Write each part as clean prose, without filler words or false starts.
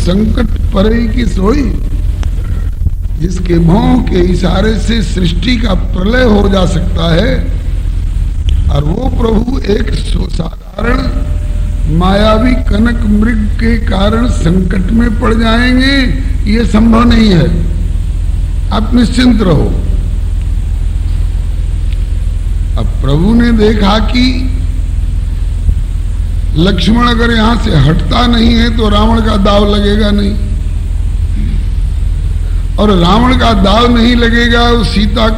संकट परे की सोई, जिसके भौं के इशारे से सृष्टि का प्रलय हो जा सकता है, और वो प्रभु एक साधारण मायावी कनक मृग के कारण संकट में पड़ जाएंगे, ये संभव नहीं है। आप निश्चिंत रहो। अब प्रभु ने देखा कि लक्ष्मण अगर यहां से हटता नहीं है तो रावण का दाव लगेगा नहीं, और रावण का दाव नहीं लगेगा, उस सीता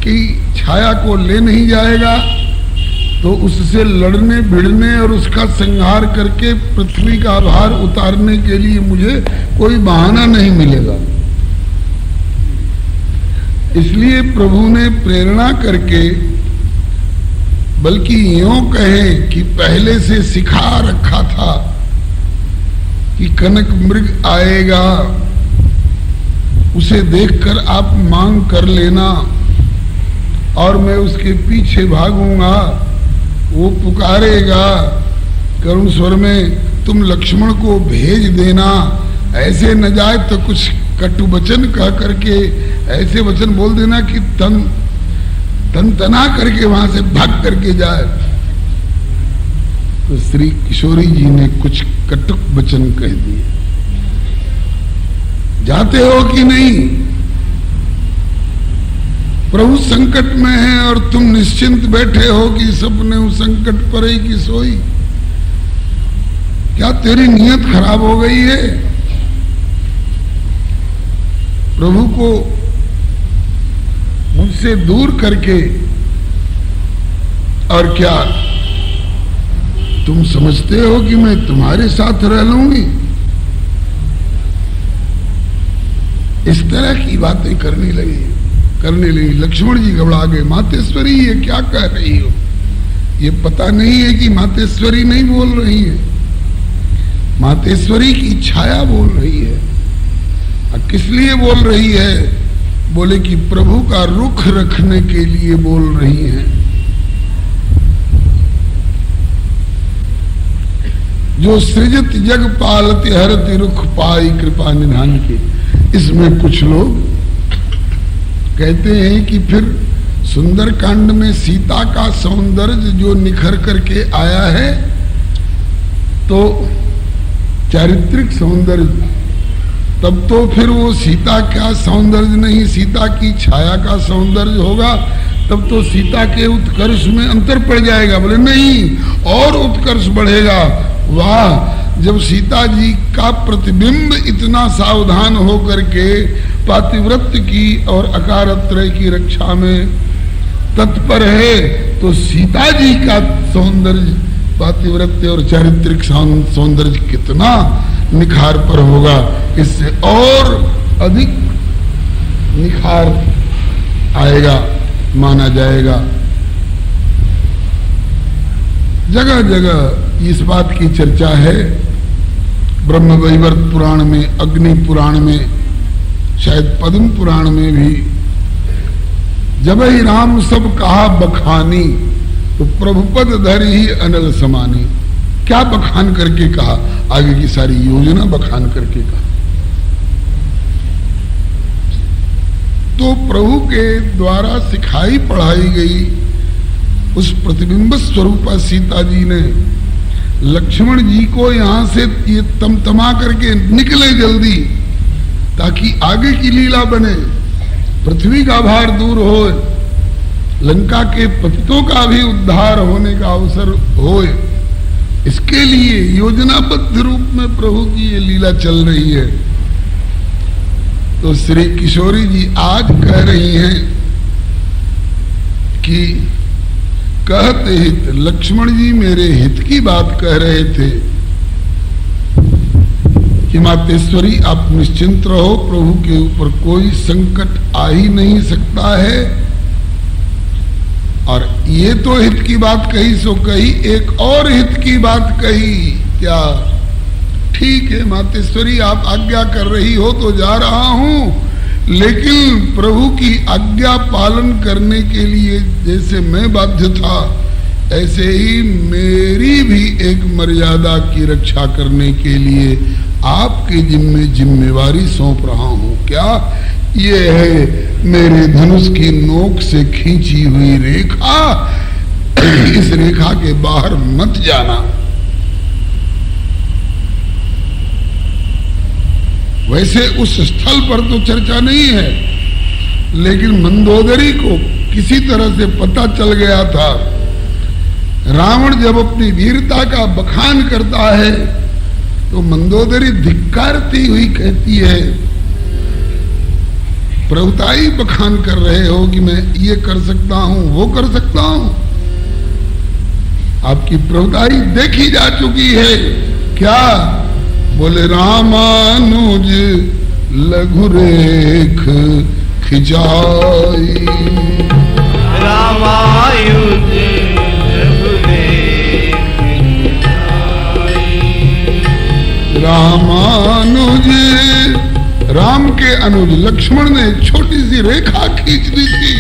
की छाया को ले नहीं जाएगा, तो उससे लड़ने भिड़ने और उसका संहार करके पृथ्वी का भार उतारने के लिए मुझे कोई बहाना नहीं मिलेगा। इसलिए प्रभु ने प्रेरणा करके, बल्कि यूं कहें कि पहले से सिखा रखा था कि कनक मृग आएगा, उसे देखकर आप मांग कर लेना और मैं उसके पीछे भागूंगा। वो पुकारेगा करुण स्वर में, तुम लक्ष्मण को भेज देना, ऐसे न जाए तो कुछ कटु वचन कह करके ऐसे वचन बोल देना कि तन तना करके वहां से भाग करके जाए। तो श्री किशोरी जी ने कुछ कटुक वचन कह दिए, जाते हो कि नहीं? प्रभु संकट में है और तुम निश्चिंत बैठे हो कि सपने संकट परे की सोई। क्या तेरी नीयत खराब हो गई है? प्रभु को मुझसे दूर करके, और क्या तुम समझते हो कि मैं तुम्हारे साथ रह लूंगी? इस तरह की बातें करने लगी। लक्ष्मण जी घबरा गए। मातेश्वरी ये क्या कह रही हो? ये पता नहीं है कि मातेश्वरी नहीं बोल रही है, मातेश्वरी की छाया बोल रही है। और किस लिए बोल रही है? बोले कि प्रभु का रुख रखने के लिए बोल रही हैं। जो सृजत जग पालति हरति रुख पाई कृपा निधान के। इसमें कुछ लोग कहते हैं कि फिर सुंदर कांड में सीता का सौंदर्य जो निखर करके आया है, तो चारित्रिक सौंदर्य, तब तो फिर वो सीता का सौंदर्य नहीं, सीता की छाया का सौंदर्य होगा, तब तो सीता के उत्कर्ष में अंतर पड़ जाएगा। बोले नहीं, और उत्कर्ष बढ़ेगा। वाह, जब सीता जी का प्रतिबिंब इतना सावधान हो करके पातिव्रत्य की और अकारत्रय की रक्षा में तत्पर है, तो सीता जी का सौंदर्य, पातिव्रत्य और चारित्रिक सौंदर्य कितना निखार पर होगा। इससे और अधिक निखार आएगा, माना जाएगा। जगह जगह इस बात की चर्चा है। ब्रह्म वैवर्त पुराण में, अग्नि पुराण में, शायद पद्म पुराण में भी, जब ही राम सब कहा बखानी, तो प्रभुपद धर ही अनल समानी। क्या बखान करके कहा? आगे की सारी योजना बखान करके कहा। तो प्रभु के द्वारा सिखाई पढ़ाई गई उस प्रतिबिंब स्वरूपा सीता जी ने लक्ष्मण जी को यहां से ये तमतमा करके निकले जल्दी, ताकि आगे की लीला बने, पृथ्वी का भार दूर हो, लंका के पतितों का भी उद्धार होने का अवसर हो। इसके लिए योजनाबद्ध रूप में प्रभु की ये लीला चल रही है। तो श्री किशोरी जी आज कह रही हैं कि कहते हित, लक्ष्मण जी मेरे हित की बात कह रहे थे कि मातेश्वरी आप निश्चिंत रहो, प्रभु के ऊपर कोई संकट आ ही नहीं सकता है। और ये तो हित की बात कही सो कही, एक और हित की बात कही। क्या? ठीक है मातेश्वरी, आप आज्ञा कर रही हो तो जा रहा हूं, लेकिन प्रभु की आज्ञा पालन करने के लिए जैसे मैं बाध्य था, ऐसे ही मेरी भी एक मर्यादा की रक्षा करने के लिए आपके जिम्मे जिम्मेवारी सौंप रहा हूं। क्या? ये है मेरे धनुष की नोक से खींची हुई रेखा, इस रेखा के बाहर मत जाना। वैसे उस स्थल पर तो चर्चा नहीं है, लेकिन मंदोदरी को किसी तरह से पता चल गया था। रावण जब अपनी वीरता का बखान करता है तो मंदोदरी धिक्कारती हुई कहती है, प्रभुताई बखान कर रहे हो कि मैं ये कर सकता हूं, वो कर सकता हूं। आपकी प्रभुताई देखी जा चुकी है। क्या? बोले रामानुज लघुरेख खिंचाई, रामायुज रामानुज, राम के अनुज लक्ष्मण ने छोटी सी रेखा खींच दी थी।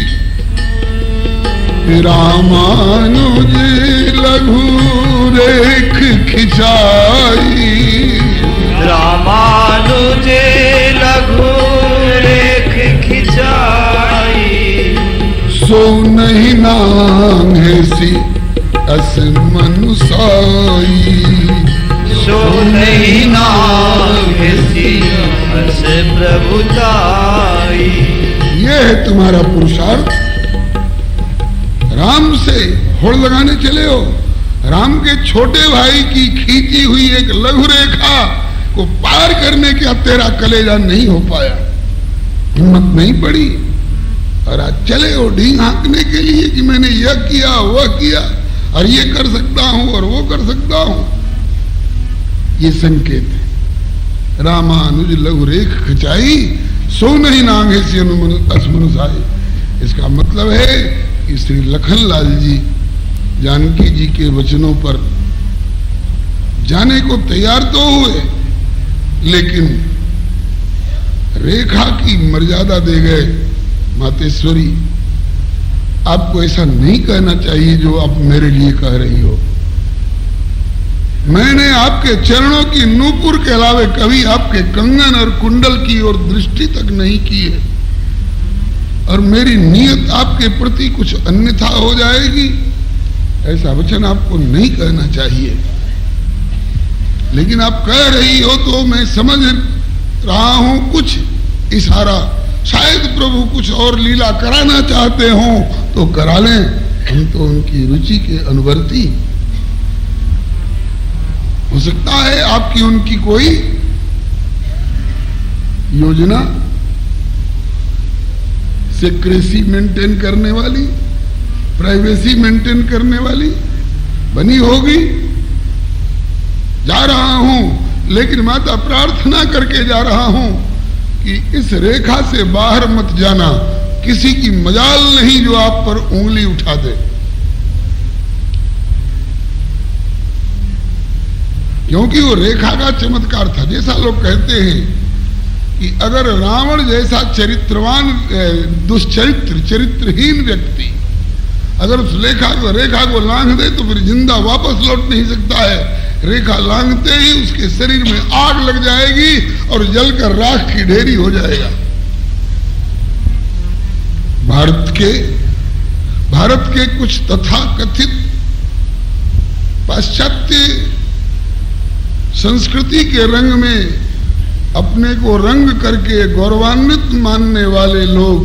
रामानुज लघु रेख खिंचाई, रामानुज लघु रेख खिंचाई, सो नहीं नाम है सी अस मनुसाई, सो नहीं नाम अस प्रभुताई। ये है तुम्हारा पुरुषार्थ। राम से होड़ लगाने चले हो। राम के छोटे भाई की खींची हुई एक लघु रेखा को पार करने का तेरा कलेजा नहीं हो पाया, हिम्मत नहीं पड़ी, और आज चले हो ढींग हाँकने के लिए कि मैंने यह किया वह किया और ये कर सकता हूं और वो कर सकता हूं। ये संकेत है। रामानुज लघु रेख खिंचाई, सो नहीं नांगे से असमनुसाई। इसका मतलब है कि श्री लखनलाल जी जानकी जी के वचनों पर जाने को तैयार तो हुए, लेकिन रेखा की मर्यादा दे गए। मातेश्वरी, आपको ऐसा नहीं कहना चाहिए जो आप मेरे लिए कह रही हो। मैंने आपके चरणों की नूपुर के अलावे कभी आपके कंगन और कुंडल की ओर दृष्टि तक नहीं की है, और मेरी नीयत आपके प्रति कुछ अन्यथा हो जाएगी, ऐसा वचन आपको नहीं कहना चाहिए। लेकिन आप कह रही हो तो मैं समझ रहा हूं कुछ इशारा। शायद प्रभु कुछ और लीला कराना चाहते हो तो करा लें, हम तो उनकी रुचि के अनुवर्ती। हो सकता है आपकी उनकी कोई योजना, सीक्रेसी मेंटेन करने वाली, प्राइवेसी मेंटेन करने वाली बनी होगी। जा रहा हूं, लेकिन माता प्रार्थना करके जा रहा हूं कि इस रेखा से बाहर मत जाना। किसी की मजाल नहीं जो आप पर उंगली उठा दे, क्योंकि वो रेखा का चमत्कार था। जैसा लोग कहते हैं कि अगर रावण जैसा चरित्रवान दुष्चरित्र चरित्रहीन व्यक्ति अगर उस रेखा को लांघ दे तो फिर जिंदा वापस लौट नहीं सकता है। रेखा लांघते ही उसके शरीर में आग लग जाएगी और जलकर राख की ढेरी हो जाएगा। भारत के कुछ तथाकथित पाश्चात्य संस्कृति के रंग में अपने को रंग करके गौरवान्वित मानने वाले लोग,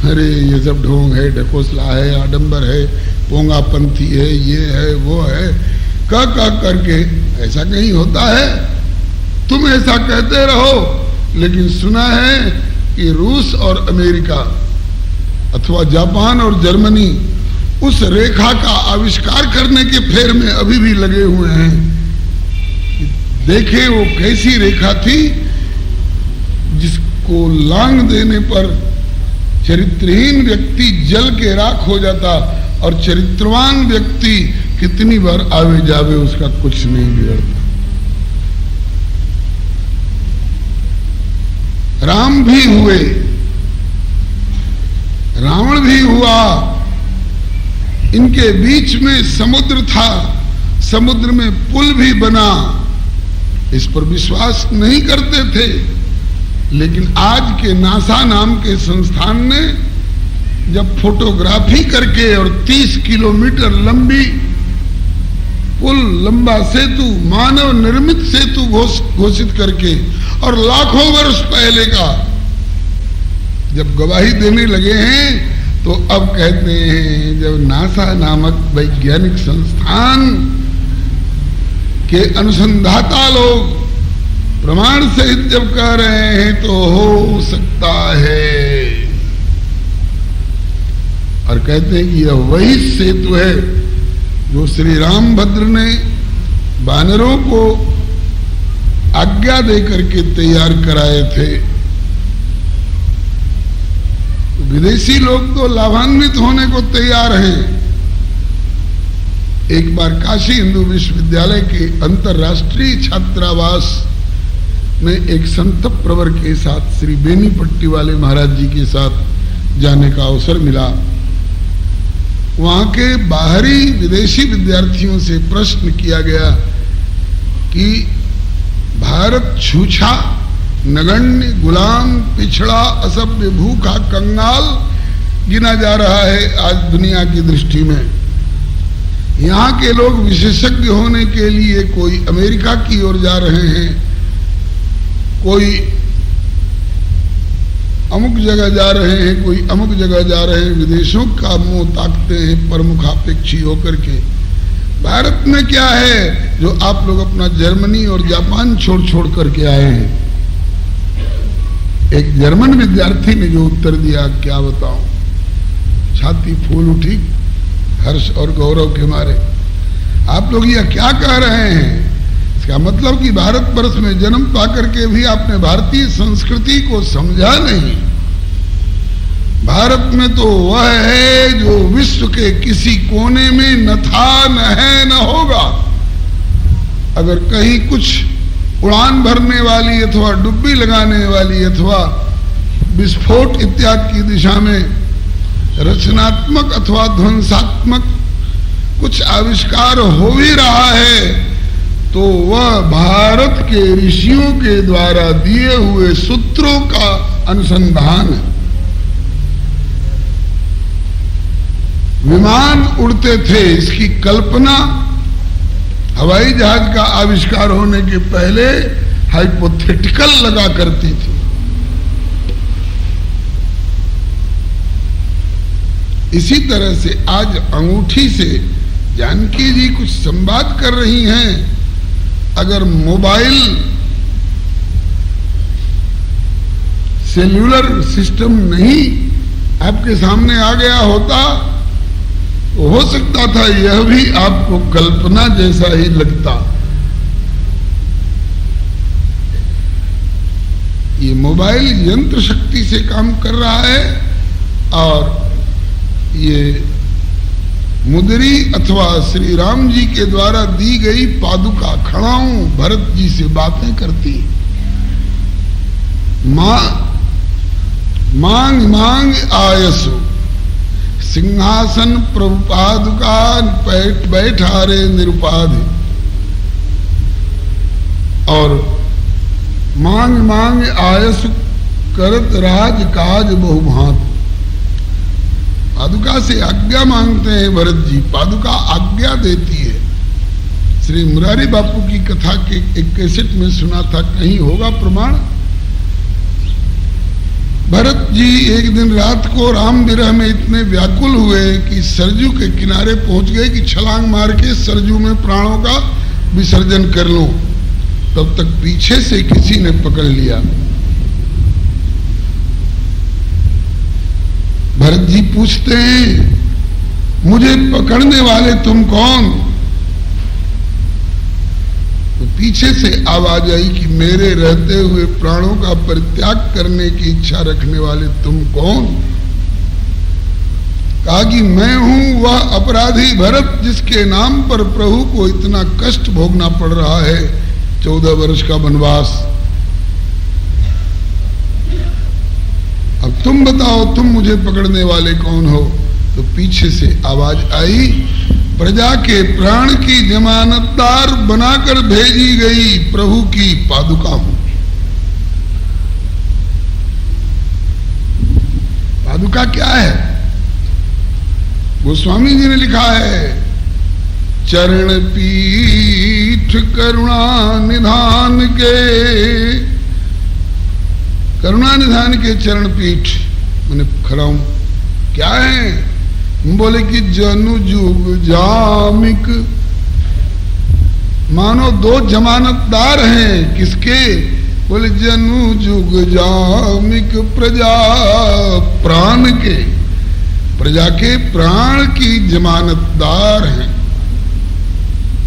अरे ये सब ढोंग है, ढकोसला है, आडंबर है, पोंगापंथी है, ये है वो है, कह करके ऐसा कहीं होता है। तुम ऐसा कहते रहो, लेकिन सुना है कि रूस और अमेरिका अथवा जापान और जर्मनी उस रेखा का आविष्कार करने के फेर में अभी भी लगे हुए हैं। देखे वो कैसी रेखा थी जिसको लांघ देने पर चरित्रहीन व्यक्ति जल के राख हो जाता, और चरित्रवान व्यक्ति कितनी बार आवे जावे उसका कुछ नहीं बिगड़ता। राम भी हुए, रावण भी हुआ, इनके बीच में समुद्र था, समुद्र में पुल भी बना, इस पर विश्वास नहीं करते थे। लेकिन आज के नासा नाम के संस्थान ने जब फोटोग्राफी करके और 30 किलोमीटर लंबी पुल, लंबा सेतु, मानव निर्मित सेतु घोषित करके और लाखों वर्ष पहले का जब गवाही देने लगे हैं, तो अब कहते हैं जब नासा नामक वैज्ञानिक संस्थान के अनुसंधाता लोग प्रमाण सहित जब कह रहे हैं तो हो सकता है। और कहते हैं कि यह वही सेतु है जो श्री रामभद्र ने वानरों को आज्ञा देकर के तैयार कराए थे। विदेशी लोग तो लाभान्वित होने को तैयार हैं। एक बार काशी हिंदू विश्वविद्यालय के अंतर्राष्ट्रीय छात्रावास में एक संत प्रवर के साथ श्री बेनीपट्टी वाले महाराज जी के साथ जाने का अवसर मिला। वहां के बाहरी विदेशी विद्यार्थियों से प्रश्न किया गया कि भारत छूछा, नगण्य, गुलाम, पिछड़ा, असभ्य, भूखा, कंगाल गिना जा रहा है आज दुनिया की दृष्टि में। यहाँ के लोग विशेषज्ञ होने के लिए कोई अमेरिका की ओर जा रहे हैं, कोई अमुक जगह जा रहे हैं, कोई अमुक जगह जा रहे हैं, विदेशों का मुंह ताकते हैं प्रमुखापेक्षी होकर के। भारत में क्या है जो आप लोग अपना जर्मनी और जापान छोड़ छोड़ करके आए हैं? एक जर्मन विद्यार्थी ने जो उत्तर दिया, क्या बताऊं, छाती फूल उठी हर्ष और गौरव के मारे। आप लोग यह क्या कह रहे हैं? इसका मतलब कि भारत वर्ष में जन्म पाकर के भी आपने भारतीय संस्कृति को समझा नहीं। भारत में तो वह है जो विश्व के किसी कोने में न था, न है, न होगा। अगर कहीं कुछ उड़ान भरने वाली अथवा डुब्बी लगाने वाली अथवा विस्फोट इत्यादि की दिशा में रचनात्मक अथवा ध्वंसात्मक कुछ आविष्कार हो भी रहा है, तो वह भारत के ऋषियों के द्वारा दिए हुए सूत्रों का अनुसंधान है। विमान उड़ते थे, इसकी कल्पना हवाई जहाज का आविष्कार होने के पहले हाइपोथेटिकल लगा करती थी। इसी तरह से आज अंगूठी से जानकी जी कुछ संवाद कर रही हैं। अगर मोबाइल सेल्यूलर सिस्टम नहीं आपके सामने आ गया होता तो हो सकता था यह भी आपको कल्पना जैसा ही लगता। ये मोबाइल यंत्र शक्ति से काम कर रहा है और ये मुद्री अथवा श्री राम जी के द्वारा दी गई पादुका खड़ाऊं भरत जी से बातें करती। मांग मांग आयसु सिंहासन प्रभु पादुका बैठारे निरुपाधि। और मांग मांग आयसु करत राज काज बहुभांत। पादुका से आज्ञा मांगते हैं भरत जी, पादुका आज्ञा देती है। श्री मुरारी बापू की कथा के एक कैसेट में सुना था, कहीं होगा प्रमाण। भरत जी एक दिन रात को राम विरह में इतने व्याकुल हुए कि सरजू के किनारे पहुंच गए कि छलांग मार के सरजू में प्राणों का विसर्जन कर लूं। तब तक पीछे से किसी ने पकड़ लिया। भरत जी पूछते हैं, मुझे पकड़ने वाले तुम कौन? तो पीछे से आवाज आई कि मेरे रहते हुए प्राणों का परित्याग करने की इच्छा रखने वाले तुम कौन? कहा कि मैं हूं वह अपराधी भरत जिसके नाम पर प्रभु को इतना कष्ट भोगना पड़ रहा है, 14 वर्ष का वनवास। अब तुम बताओ, तुम मुझे पकड़ने वाले कौन हो? तो पीछे से आवाज आई, प्रजा के प्राण की जमानतदार बनाकर भेजी गई प्रभु की पादुका हूं। पादुका क्या है? गोस्वामी जी ने लिखा है, चरण पीठ करुणा निधान के चरण पीठ मैंने खड़ा हूं। क्या है? बोले कि जनु जुग जामिक, मानो दो जमानतदार हैं। किसके? बोले जनु जुग जामिक प्रजा प्राण के, प्रजा के प्राण की जमानतदार हैं।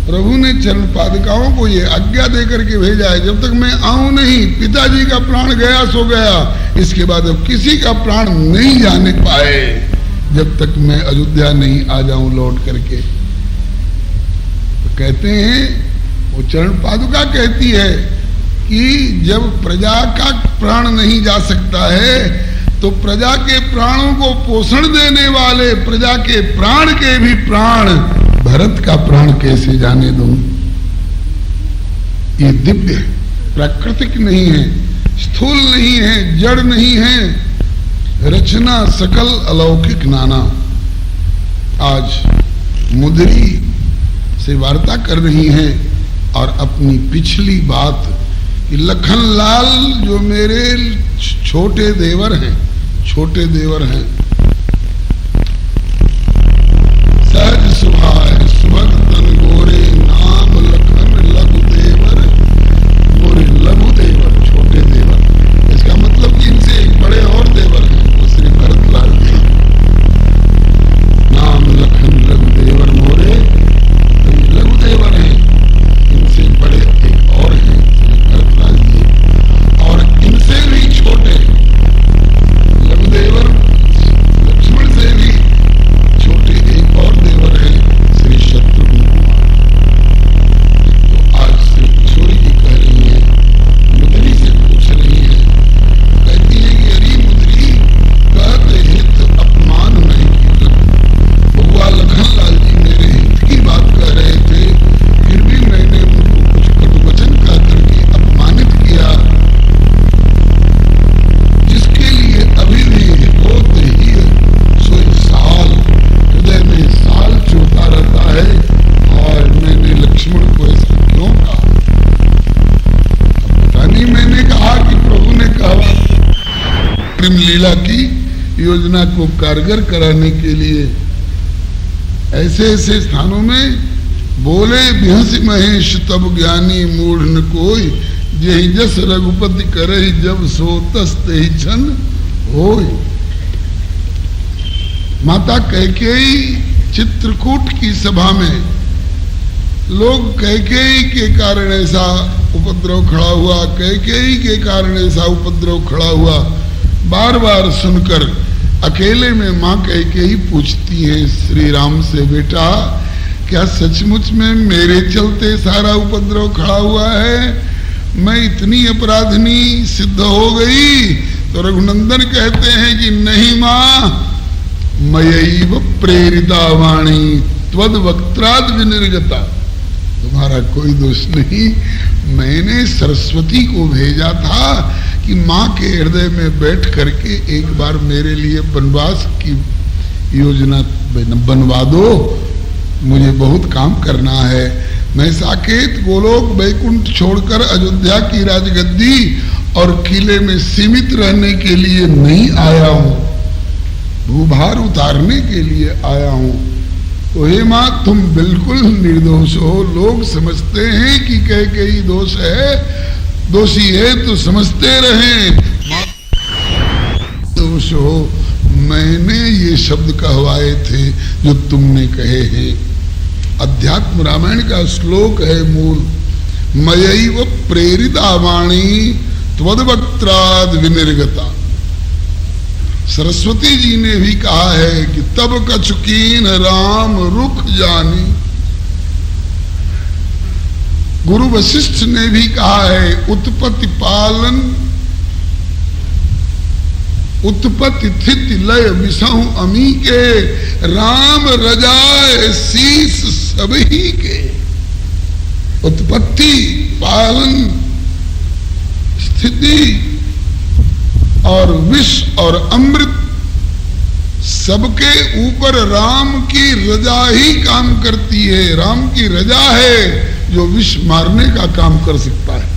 प्रभु ने चरण पादुकाओं को ये आज्ञा देकर के भेजा है, जब तक मैं आऊं नहीं, पिताजी का प्राण गया सो गया, इसके बाद अब किसी का प्राण नहीं जाने पाए जब तक मैं अयोध्या नहीं आ जाऊं लौट करके। तो कहते हैं, वो चरण पादुका कहती है कि जब प्रजा का प्राण नहीं जा सकता है तो प्रजा के प्राणों को पोषण देने वाले प्रजा के प्राण के भी प्राण भरत का प्राण कैसे जाने दूं? ये दिव्य है, प्राकृतिक नहीं है, स्थूल नहीं है, जड़ नहीं है, रचना सकल अलौकिक नाना। आज मुदरी से वार्ता कर रही हैं और अपनी पिछली बात कि लखनलाल जो मेरे छोटे देवर हैं, सहज सुभाय सुभग तन गोरे, नाम लखन लघु देवर, गोरे लघु देवर, छोटे देवर। इसका मतलब कि इनसे एक बड़े और देवर हैं, वो श्री भरतलाल जी। नाम लखन लघु देवर मोरे, लघु देवर हैं, इनसे बड़े एक और हैं श्री भरतलाल जी, और इनसे भी छोटे लघु देवर लक्ष्मण से भी छोटे एक और देवर है श्री शत्रुघ्न कुमार। तो आज श्री किशोरी जी कह रही है, मुदरी से पूछ रही है, कहती है कि अरे मुदरी, कहते हित अपमान नहीं किया। बउआ लखनलाल जी मेरे हित की बात कह रहे थे, फिर भी मैंने उनको कुछ कटु वचन कह करके अपमानित किया, जिसके लिए अभी भी होते ही सोई साल हृदय में साल चोता रहता है। और मैंने लक्ष्मण को ऐसा क्यों कहा? पता नहीं, मैंने कहा कि प्रभु ने कहा प्रेम लीला की योजना को कारगर कराने के लिए ऐसे ऐसे स्थानों में बोले, बिहस महेश तब ज्ञानी मूढ़ न कोई, जेहि जस रघुपति करहि जब सो तस तेहि छन होय। माता कैकेयी चित्रकूट की सभा में लोग कैकेयी के कारण ऐसा उपद्रव खड़ा हुआ, कैकेयी के कारण ऐसा उपद्रव खड़ा हुआ, बार बार सुनकर अकेले में माँ कैकेयी पूछती है श्री राम से, बेटा क्या सचमुच में मेरे चलते सारा उपद्रव खड़ा हुआ है? मैं इतनी अपराधनी सिद्ध हो गई? तो रघुनंदन कहते हैं कि नहीं माँ, मयैव प्रेरिता वाणी त्वद वक्त्राद विनिर्गता, तुम्हारा कोई दोष नहीं। मैंने सरस्वती को भेजा था कि माँ के हृदय में बैठ करके एक बार मेरे लिए वनवास की योजना बनवा दो, मुझे बहुत काम करना है। मैं साकेत गोलोक वैकुंठ छोड़कर अयोध्या की राजगद्दी और किले में सीमित रहने के लिए नहीं आया हूं, भूभार उतारने के लिए आया हूं। तो हे मां, तुम बिल्कुल निर्दोष हो। लोग समझते हैं कि कैकेयी दोष है, दोषी है तो समझते रहे, दोष हो। मैंने ये शब्द कहवाए थे जो तुमने कहे हैं। अध्यात्म रामायण का श्लोक है मूल, मयैव प्रेरिता वाणी त्वद्वक्त्राद विनिर्गता। सरस्वती जी ने भी कहा है कि तब कछुकीन राम रुख जानी। गुरु वशिष्ठ ने भी कहा है उत्पत्ति पालन उत्पत्ति स्थिति लय विषहु अमी के, राम रजाए शीस सबही के। उत्पत्ति, पालन, स्थिति और विष और अमृत सबके ऊपर राम की रजा ही काम करती है। राम की रजा है जो विष मारने का काम कर सकता है।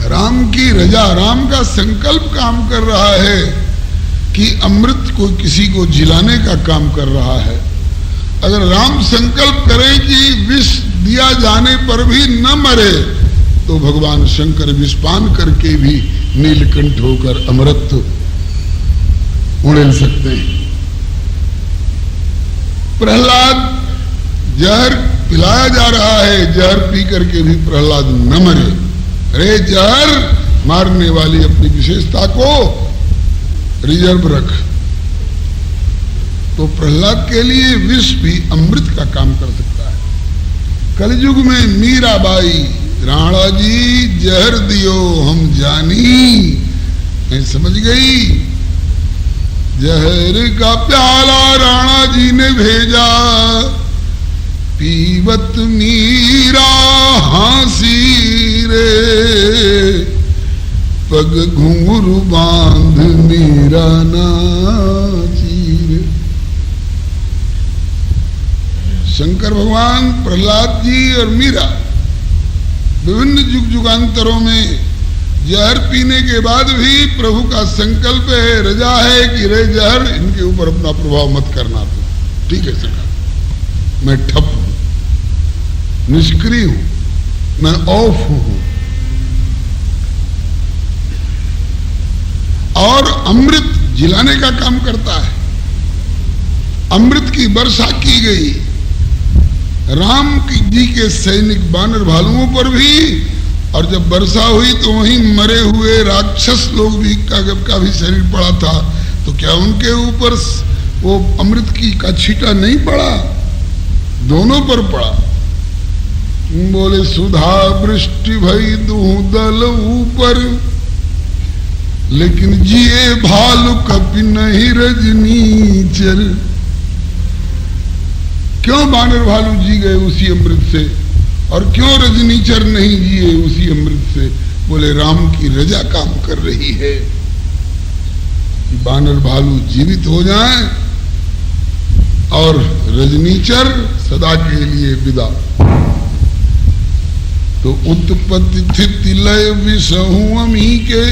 राम की रजा, राम का संकल्प काम कर रहा है कि अमृत को किसी को जिलाने का काम कर रहा है। अगर राम संकल्प करें कि विष दिया जाने पर भी न मरे, तो भगवान शंकर विषपान करके भी नीलकंठ होकर अमृत उड़ेल सकते हैं। प्रहलाद जहर पिलाया जा रहा है, जहर पी करके भी प्रहलाद न मरे। अरे जहर मारने वाली अपनी विशेषता को रिजर्व रख। तो प्रहलाद के लिए विष भी अमृत का काम कर सकता है। कलयुग में मीराबाई, राणा जी जहर दियो हम जानी, मैं समझ गई। जहर का प्याला राणा जी ने भेजा, पीवत मीरा हासी रे, पग घुंघरू बांध मीरा नाची रे। शंकर भगवान, प्रहलाद जी और मीरा विभिन्न युग युगांतरों में जहर पीने के बाद भी प्रभु का संकल्प है, रजा है कि रे जहर इनके ऊपर अपना प्रभाव मत करना। तो ठीक है सरकार, मैं ठप हूं, निष्क्रिय हूं, मैं ऑफ हूं। और अमृत जिलाने का काम करता है। अमृत की वर्षा की गई राम जी के सैनिक बानर भालुओं पर भी, और जब वर्षा हुई तो वहीं मरे हुए राक्षस लोग भी का भी शरीर पड़ा था, तो क्या उनके ऊपर वो अमृत की का छींटा नहीं पड़ा? दोनों पर पड़ा। बोले सुधा वृष्टि भई दूदल ऊपर, लेकिन जिए भालू कपि नहीं रजनीचर। क्यों बानर भालू जी गए उसी अमृत से, और क्यों रजनीचर नहीं जिए उसी अमृत से? बोले राम की रजा काम कर रही है कि बानर भालू जीवित हो जाएं और रजनीचर सदा के लिए विदा। तो उत्पत्ति स्थिति लय विषहु अमी के,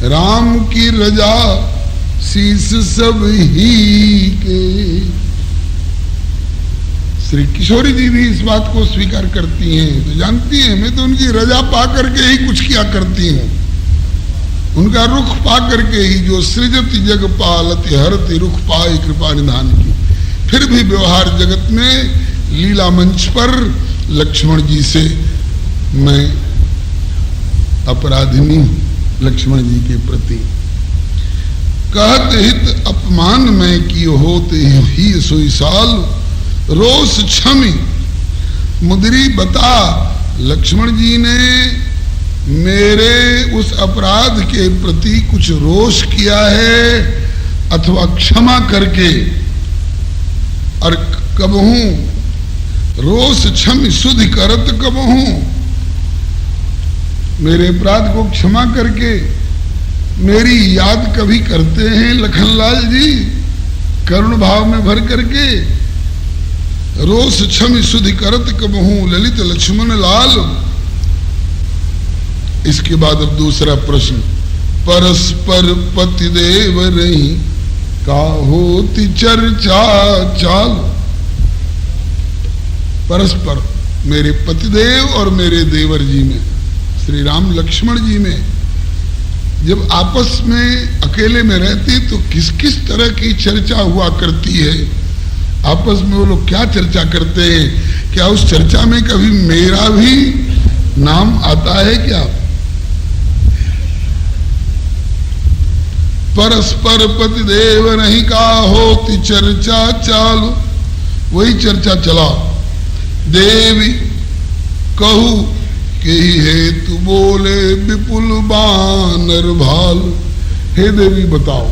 राम की रजा शीस सब ही के। श्री किशोरी जी भी इस बात को स्वीकार करती हैं, तो जानती हैं मैं तो उनकी रजा पा करके ही कुछ किया करती हूँ, उनका रुख पा करके ही। जो सृजति जग पालति हरति रुख पाई कृपा निधान की। फिर भी व्यवहार जगत में लीला मंच पर लक्ष्मण जी से मैं अपराधिनी हूं। लक्ष्मण जी के प्रति कहत हित अपमान में की होते ही सोई साल, रोष क्षमी मुद्री बता। लक्ष्मण जी ने मेरे उस अपराध के प्रति कुछ रोष किया है अथवा क्षमा करके, और कबहू रोष क्षम शुद्ध करत कबहू, मेरे अपराध को क्षमा करके मेरी याद कभी करते हैं लखनलाल जी करुण भाव में भर करके। रोष क्षम शुद्धि करत कबहू ललित लक्ष्मण लाल। इसके बाद अब दूसरा प्रश्न, परस्पर पतिदेव रही का होती चर्चा चाल। परस्पर मेरे पतिदेव और मेरे देवर जी में, श्री राम लक्ष्मण जी में जब आपस में अकेले में रहती तो किस किस तरह की चर्चा हुआ करती है। आपस में वो लोग क्या चर्चा करते हैं? क्या उस चर्चा में कभी मेरा भी नाम आता है क्या? परस्पर पतिदेव नहीं का होती चर्चा चालू, वही चर्चा चला। देवी कहू के हेतु बोले विपुल बानर भाल, हे देवी बताओ,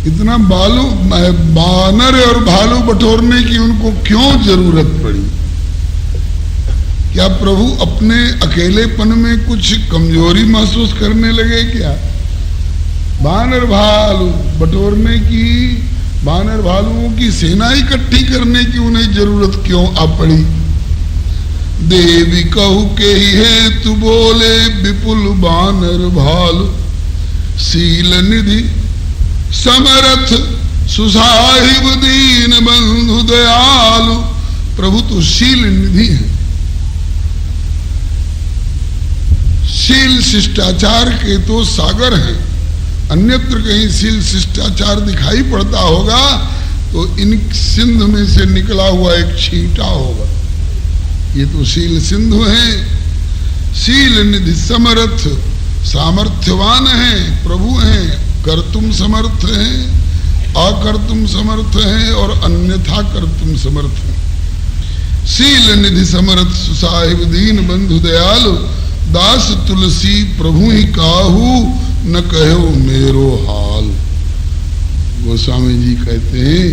इतना बानर और भालू बटोरने की उनको क्यों जरूरत पड़ी? क्या प्रभु अपने अकेलेपन में कुछ कमजोरी महसूस करने लगे क्या? बानर भालू बटोरने की, बानर भालुओं की सेना इकट्ठी करने की उन्हें जरूरत क्यों आ पड़ी? देवी कहू के है तू बोले विपुल बानर भालू, शील निधि समरथ सुसाहिब दीन बंधु दयालु। प्रभु तो शील निधि है, शील शिष्टाचार के तो सागर हैं। अन्यत्र कहीं शील शिष्टाचार दिखाई पड़ता होगा तो इन सिंधु में से निकला हुआ एक छींटा होगा। ये तो शील सिंधु है। शील निधि समर्थ, सामर्थ्यवान है, प्रभु हैं, कर्तुम समर्थ हैं, अकर्तुम समर्थ हैं और अन्यथा कर्तुम समर्थ हैं। शील निधि समर्थ सुसाहिब दीन बंधु दयालु, दास तुलसी प्रभु ही काहू न कहो मेरो हाल। गोस्वामी जी कहते हैं,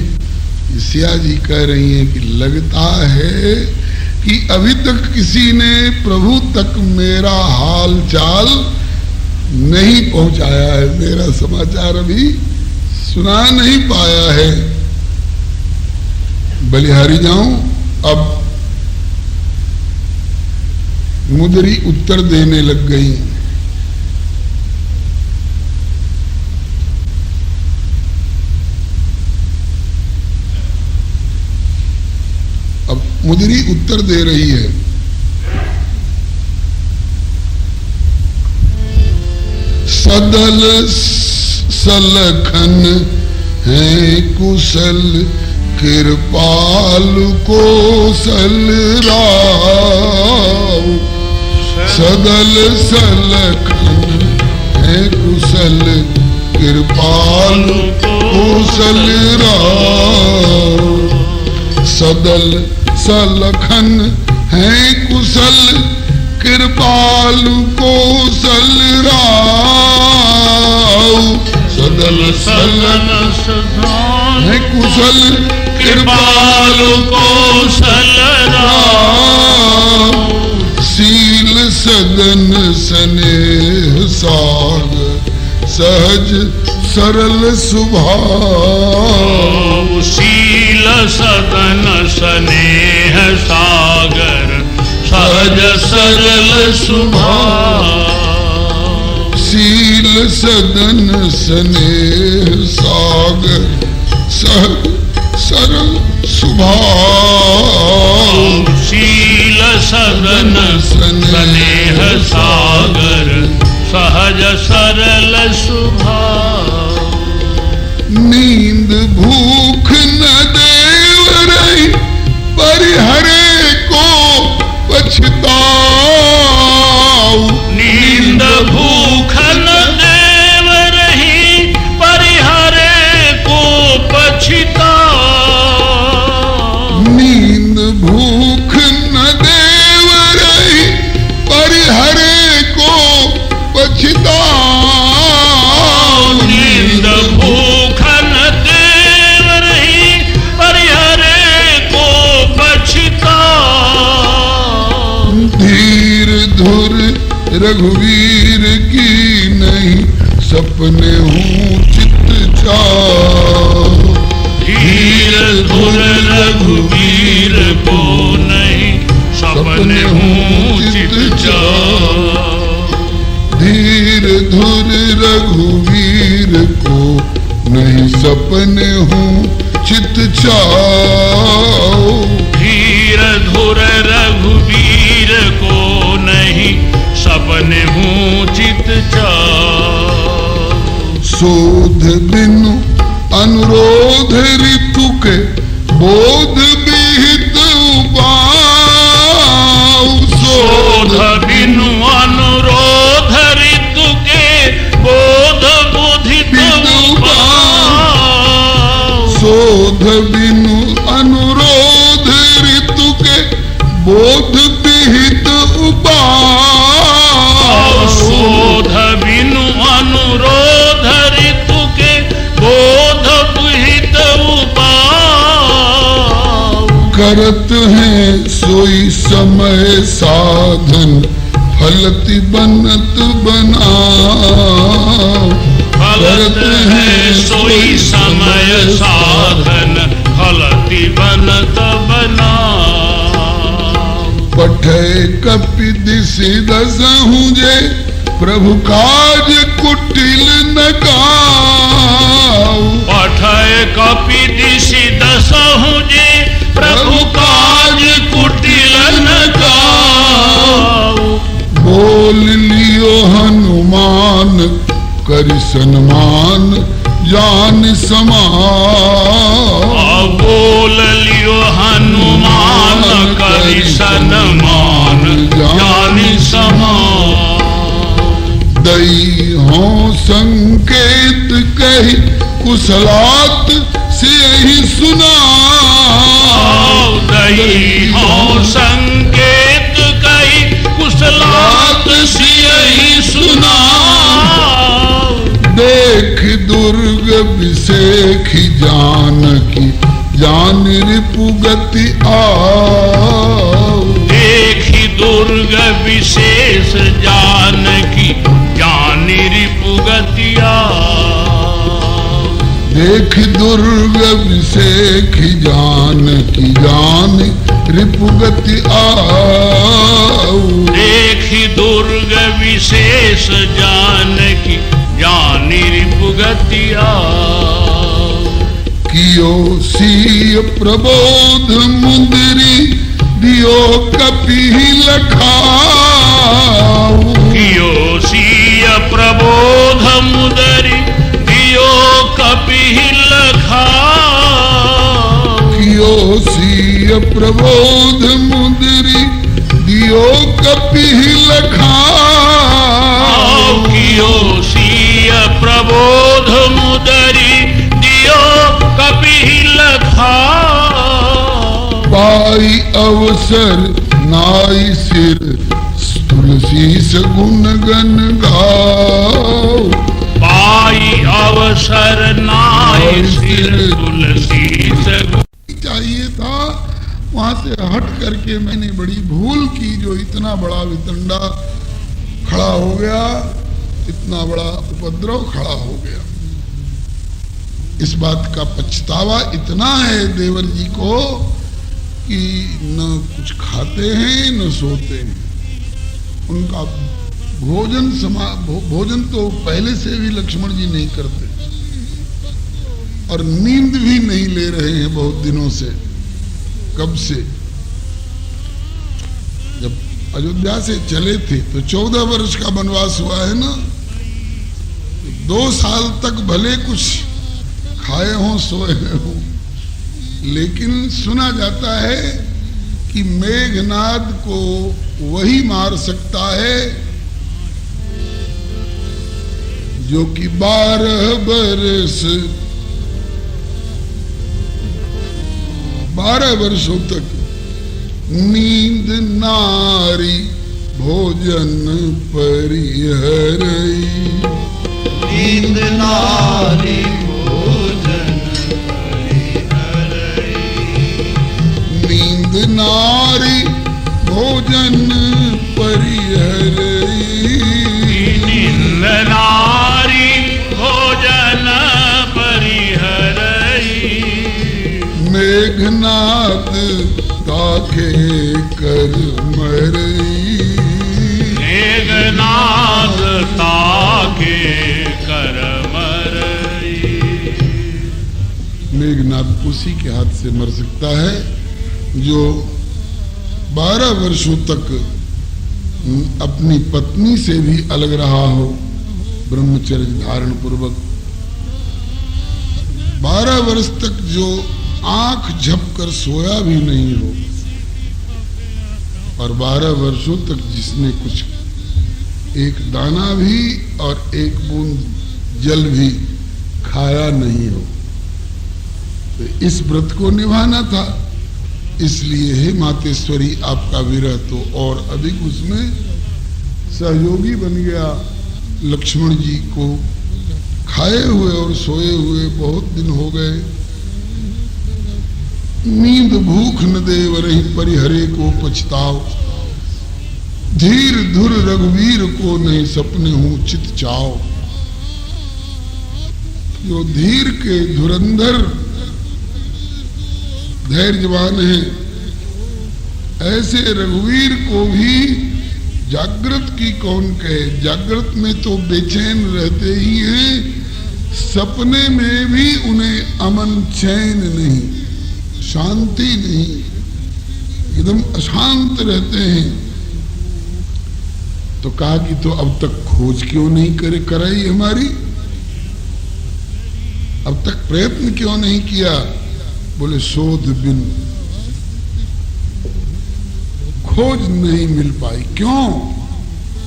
सिया जी कह रही हैं कि लगता है कि अभी तक किसी ने प्रभु तक मेरा हाल चाल नहीं पहुंचाया है, मेरा समाचार अभी सुना नहीं पाया है। बलिहारी जाऊं, अब मुदरी उत्तर देने लग गई। अब मुदरी उत्तर दे रही है। सदल सलखन है कुशल, कृपाल कौशल राव। सदल सलखन है कुशल, कृपाल कौशल राव। सदल सलखन है कुशल, कृपालु कौशल राव। सदल सलन है कुशल, कृपालु कौशल राव। शील सदन स्नेह सागर, सहज सरल स्वभाव। शील सदन स्नेह सागर, सहज सरल स्वभाव। शील सदन स्नेह सागर, सहज सरल स्वभाव। शील सदन स्नेह सागर, सहज सरल स्वभाव। नींद भूख न देव रही, परिहरे को पछताऊ। नींद भूख न देव रही, परिहरे को पछताऊ। नींद भूख न देव रही, परिहरे को पछताऊ। नींद भूख न देव रही, परिहरे को पछताऊ। धीर धुर रघुवीर की नहीं, सपने हूँ चित चाओ। धीर धुर रघुवीर को नहीं, सपने हूँ चित चाओ। धीर धुर रघुवीर को नहीं, सपने हूँ चित चाओ। धीर धुर रघुवीर को नहीं, सपने हूँ चित चाओ। शोध बिनु अनुरोध ऋतु के, बोध विहित उपाऊ। शोध बिनु अनुरोध ऋतु के, बोध बुधित उपाऊ। शोध बिनु अनुरोध ऋतु के, बोध विहित उपाऊ। शोध बिनु अनुरोध सोई समय साधन फलति बनत बना। फलत है सोई समय साधन फलति बनत बना। पठे कपि दिसि दसहु जे प्रभु काज कुटिल न गाऊ। पठय कपि दिसि दसहु जे प्रभु काज कुटिल न गाऊ। बोल लियो हनुमान करि सन्मान जान समान। बोल लियो हनुमान करि सन्मान जानि समान। दई हो संकेत कही कुशलात से ही सुना। दई हो संकेत कही कुशलात से ही सुना। देख दुर्ग विशेखी जानकी जान रिपुगति आओ। देखी दुर्ग विशेष जानकी जानी रिपुगति आओ। देख दुर्ग विशेखी जानकी जान रिपुगति आओ। देखी दुर्ग विशेष जानकी जानी रिपुगति आओ। कियो सीय प्रबोध मुंदरी दियो कपिल खाऊ। कियो सीय प्रबोध मुदरी दियो कपिल खाऊ। कियो सीय प्रबोध मुंदरी दियो कपिल खाऊ। कियो सीय प्रबोध मुदरी दियो कपिल खाऊ। पाई अवसर नाई सिर तुलसी सगुन गन गाओ। पाई अवसर नाई सिर तुलसी सगुन। चाहिए था वहां से हट करके मैंने बड़ी भूल की जो इतना बड़ा वितंडा खड़ा हो गया, इतना बड़ा उपद्रव खड़ा हो गया। इस बात का पछतावा इतना है देवर जी को कि न कुछ खाते हैं न सोते हैं। उनका भोजन तो पहले से भी लक्ष्मण जी नहीं करते और नींद भी नहीं ले रहे हैं बहुत दिनों से। कब से? जब अयोध्या से चले थे तो 14 वर्ष का वनवास हुआ है ना। 2 साल तक भले कुछ खाए हों सोए हों, लेकिन सुना जाता है कि मेघनाद को वही मार सकता है जो कि 12 वर्षों तक नींद नारी भोजन परिहरई। नींद नारी भोजन परिहरई। नींद नारी भोजन परिहरई। नींद नारी भोजन परिहरई। मेघनाद ताके कर मरई। मेघनाद ताके कर मरई। मेघनाद उसी के हाथ से मर सकता है जो 12 वर्षों तक अपनी पत्नी से भी अलग रहा हो, ब्रह्मचर्य धारण पूर्वक। 12 वर्ष तक जो आंख झपकर सोया भी नहीं हो, और 12 वर्षों तक जिसने कुछ एक दाना भी और एक बूंद जल भी खाया नहीं हो, तो इस व्रत को निभाना था। इसलिए हे मातेश्वरी, आपका विरह तो और अधिक उसमें सहयोगी बन गया। लक्ष्मण जी को खाए हुए और सोए हुए बहुत दिन हो गए। नींद भूख न देव रही परिहरे को पछताओ, धीर धुर रघुवीर को नहीं सपने हूं चित चाओ। जो धीर के धुरंधर धैर्यवान है, ऐसे रघुवीर को भी जागृत की कौन कहे। जागृत में तो बेचैन रहते ही हैं, सपने में भी उन्हें अमन चैन नहीं, शांति नहीं, एकदम अशांत रहते हैं। तो कहा कि तो अब तक खोज क्यों नहीं कराई हमारी, अब तक प्रयत्न क्यों नहीं किया। बोले शोध बिन खोज नहीं मिल पाई। क्यों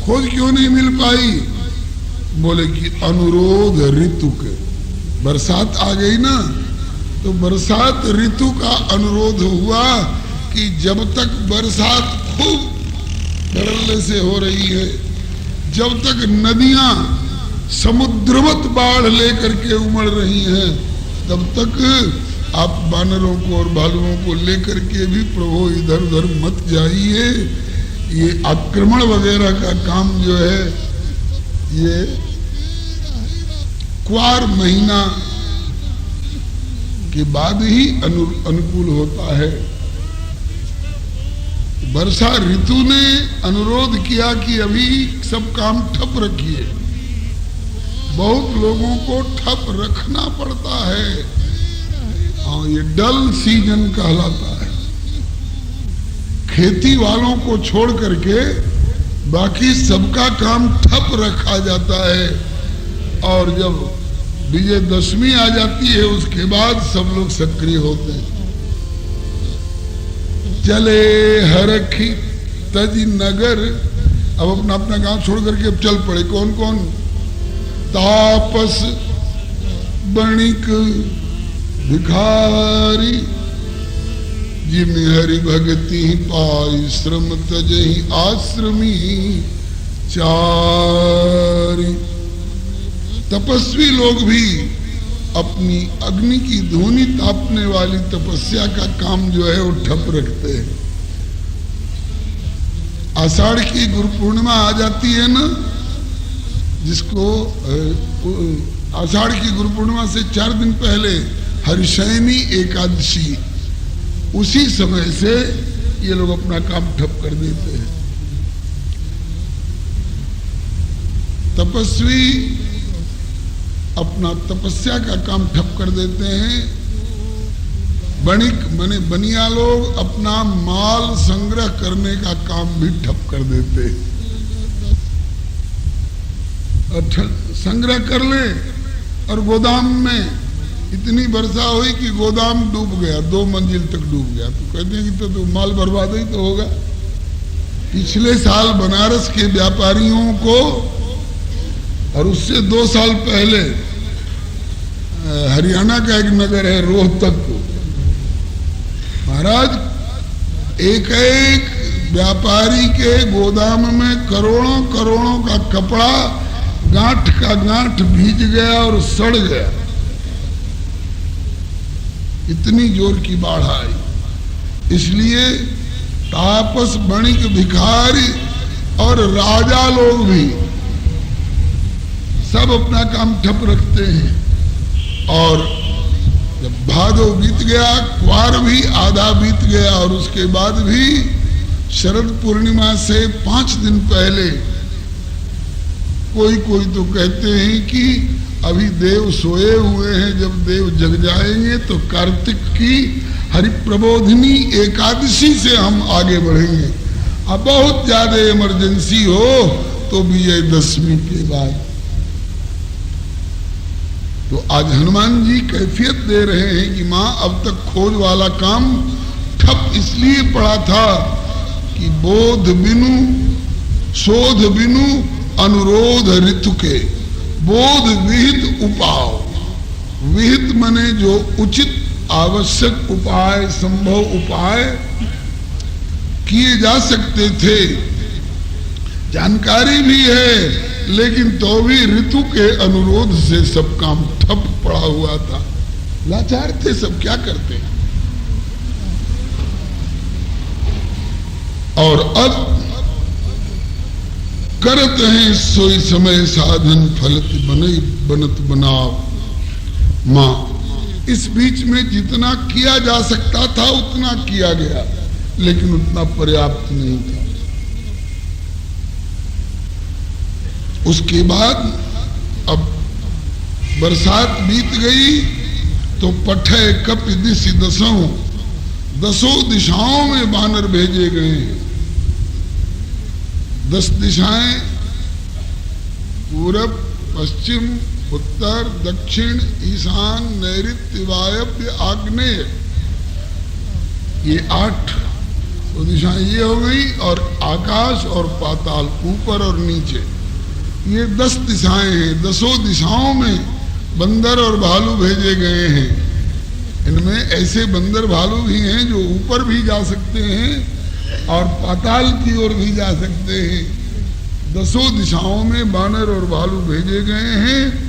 खोज क्यों नहीं मिल पाई? बोले कि अनुरोध ऋतु के, बरसात आ गई ना, तो बरसात ऋतु का अनुरोध हुआ कि जब तक बरसात खूब धड़ल्ले से हो रही है, जब तक नदियां समुद्रवत बाढ़ लेकर के उमड़ रही हैं, तब तक आप बानरों को और भालुओं को लेकर के भी प्रभु इधर उधर मत जाइए। ये आक्रमण वगैरह का काम जो है ये क्वार महीना के बाद ही अनुकूल होता है। वर्षा ऋतु ने अनुरोध किया कि अभी सब काम ठप रखिए। बहुत लोगों को ठप रखना पड़ता है, हाँ, ये डल सीजन कहलाता है। खेती वालों को छोड़ करके बाकी सबका काम ठप रखा जाता है, और जब विजयदशमी आ जाती है उसके बाद सब लोग सक्रिय होते हैं। चले हरखी तजी नगर, अब अपना अपना गांव छोड़ करके अब चल पड़े। कौन कौन? तापस बणिक भिखारी, जिमि हरि भगति पाई श्रम तजहि आश्रमी चारी। तपस्वी लोग भी अपनी अग्नि की धूनी तापने वाली तपस्या का काम जो है वो ठप रखते हैं। आषाढ़ की गुरु पूर्णिमा आ जाती है ना, जिसको आषाढ़ की गुरु पूर्णिमा से 4 दिन पहले हरिशयनी एकादशी, उसी समय से ये लोग अपना काम ठप कर देते हैं। तपस्वी अपना तपस्या का काम ठप कर देते हैं। बणिक माने बनिया लोग अपना माल संग्रह करने का काम भी ठप कर देते हैं। संग्रह कर ले और गोदाम में इतनी वर्षा हुई कि गोदाम डूब गया, 2 मंजिल तक डूब गया, तो कहते हैं कि तो माल बर्बाद ही तो होगा। पिछले साल बनारस के व्यापारियों को और उससे 2 साल पहले हरियाणा का एक नगर है रोहतक को, महाराज एक एक व्यापारी के गोदाम में करोड़ों करोड़ों का कपड़ा गांठ का गांठ भीज गया और सड़ गया। इतनी जोर की बाढ़ आई। इसलिए तापस बणिक भिखारी और राजा लोग भी सब अपना काम ठप रखते हैं। और जब भादो बीत गया, क्वार भी आधा बीत गया, और उसके बाद भी शरद पूर्णिमा से 5 दिन पहले कोई कोई तो कहते हैं कि अभी देव सोए हुए हैं, जब देव जग जाएंगे तो कार्तिक की हरिप्रबोधिनी एकादशी से हम आगे बढ़ेंगे। अब बहुत ज्यादा इमरजेंसी हो तो विजयदशमी के बाद। तो आज हनुमान जी कैफियत दे रहे हैं कि मां अब तक खोज वाला काम ठप इसलिए पड़ा था कि बोध बिनु शोध बिनु अनुरोध ऋतु के, बोध विहित उपाय, विहित मने जो उचित आवश्यक उपाय संभव उपाय किए जा सकते थे, जानकारी भी है, लेकिन तो भी ऋतु के अनुरोध से सब काम ठप पड़ा हुआ था। लाचार थे सब, क्या करते हैं। और अब करत हैं सोई समय साधन फलत बने बनत बनाव। मां इस बीच में जितना किया जा सकता था उतना किया गया, लेकिन उतना पर्याप्त नहीं था। उसके बाद अब बरसात बीत गई तो पठय कप दिशि दसों, दसों दिशाओं में बानर भेजे गए हैं। 10 दिशाएं, पूरब, पश्चिम, उत्तर, दक्षिण, ईशान, नैऋत्य, वायव्य, आग्नेय, ये 8 तो दिशाएं ये हो गई, और आकाश और पाताल, ऊपर और नीचे, ये 10 दिशाएं हैं। 10 दिशाओं में बंदर और भालू भेजे गए हैं। इनमें ऐसे बंदर भालू भी हैं जो ऊपर भी जा सकते हैं और पाताल की ओर भी जा सकते हैं। 10 दिशाओं में बानर और भालू भेजे गए हैं।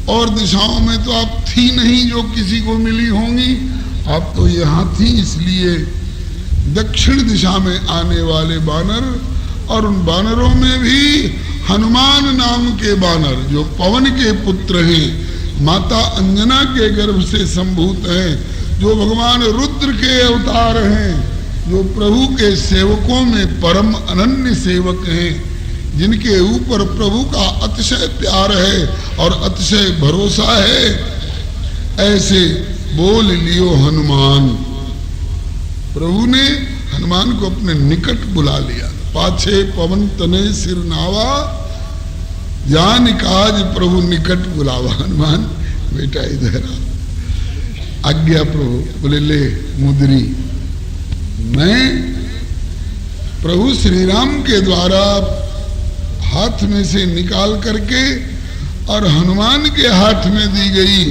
और दिशाओं में तो आप थी नहीं जो किसी को मिली होंगी, आप तो यहाँ थी, इसलिए दक्षिण दिशा में आने वाले बानर, और उन बानरों में भी हनुमान नाम के बानर जो पवन के पुत्र हैं, माता अंजना के गर्भ से संभूत हैं, जो भगवान रुद्र के अवतार हैं, जो प्रभु के सेवकों में परम अनन्य सेवक हैं, जिनके ऊपर प्रभु का अतिशय प्यार है और अतिशय भरोसा है, ऐसे बोल लियो हनुमान। प्रभु ने हनुमान को अपने निकट बुला लिया। पाछे पवन तने सिर नावा, जान काज प्रभु निकट बुलावा। हनुमान बेटा इधर आ, आज्ञा प्रभु। बोले ले मुद्री, मैं प्रभु श्री राम के द्वारा हाथ में से निकाल करके और हनुमान के हाथ में दी गई,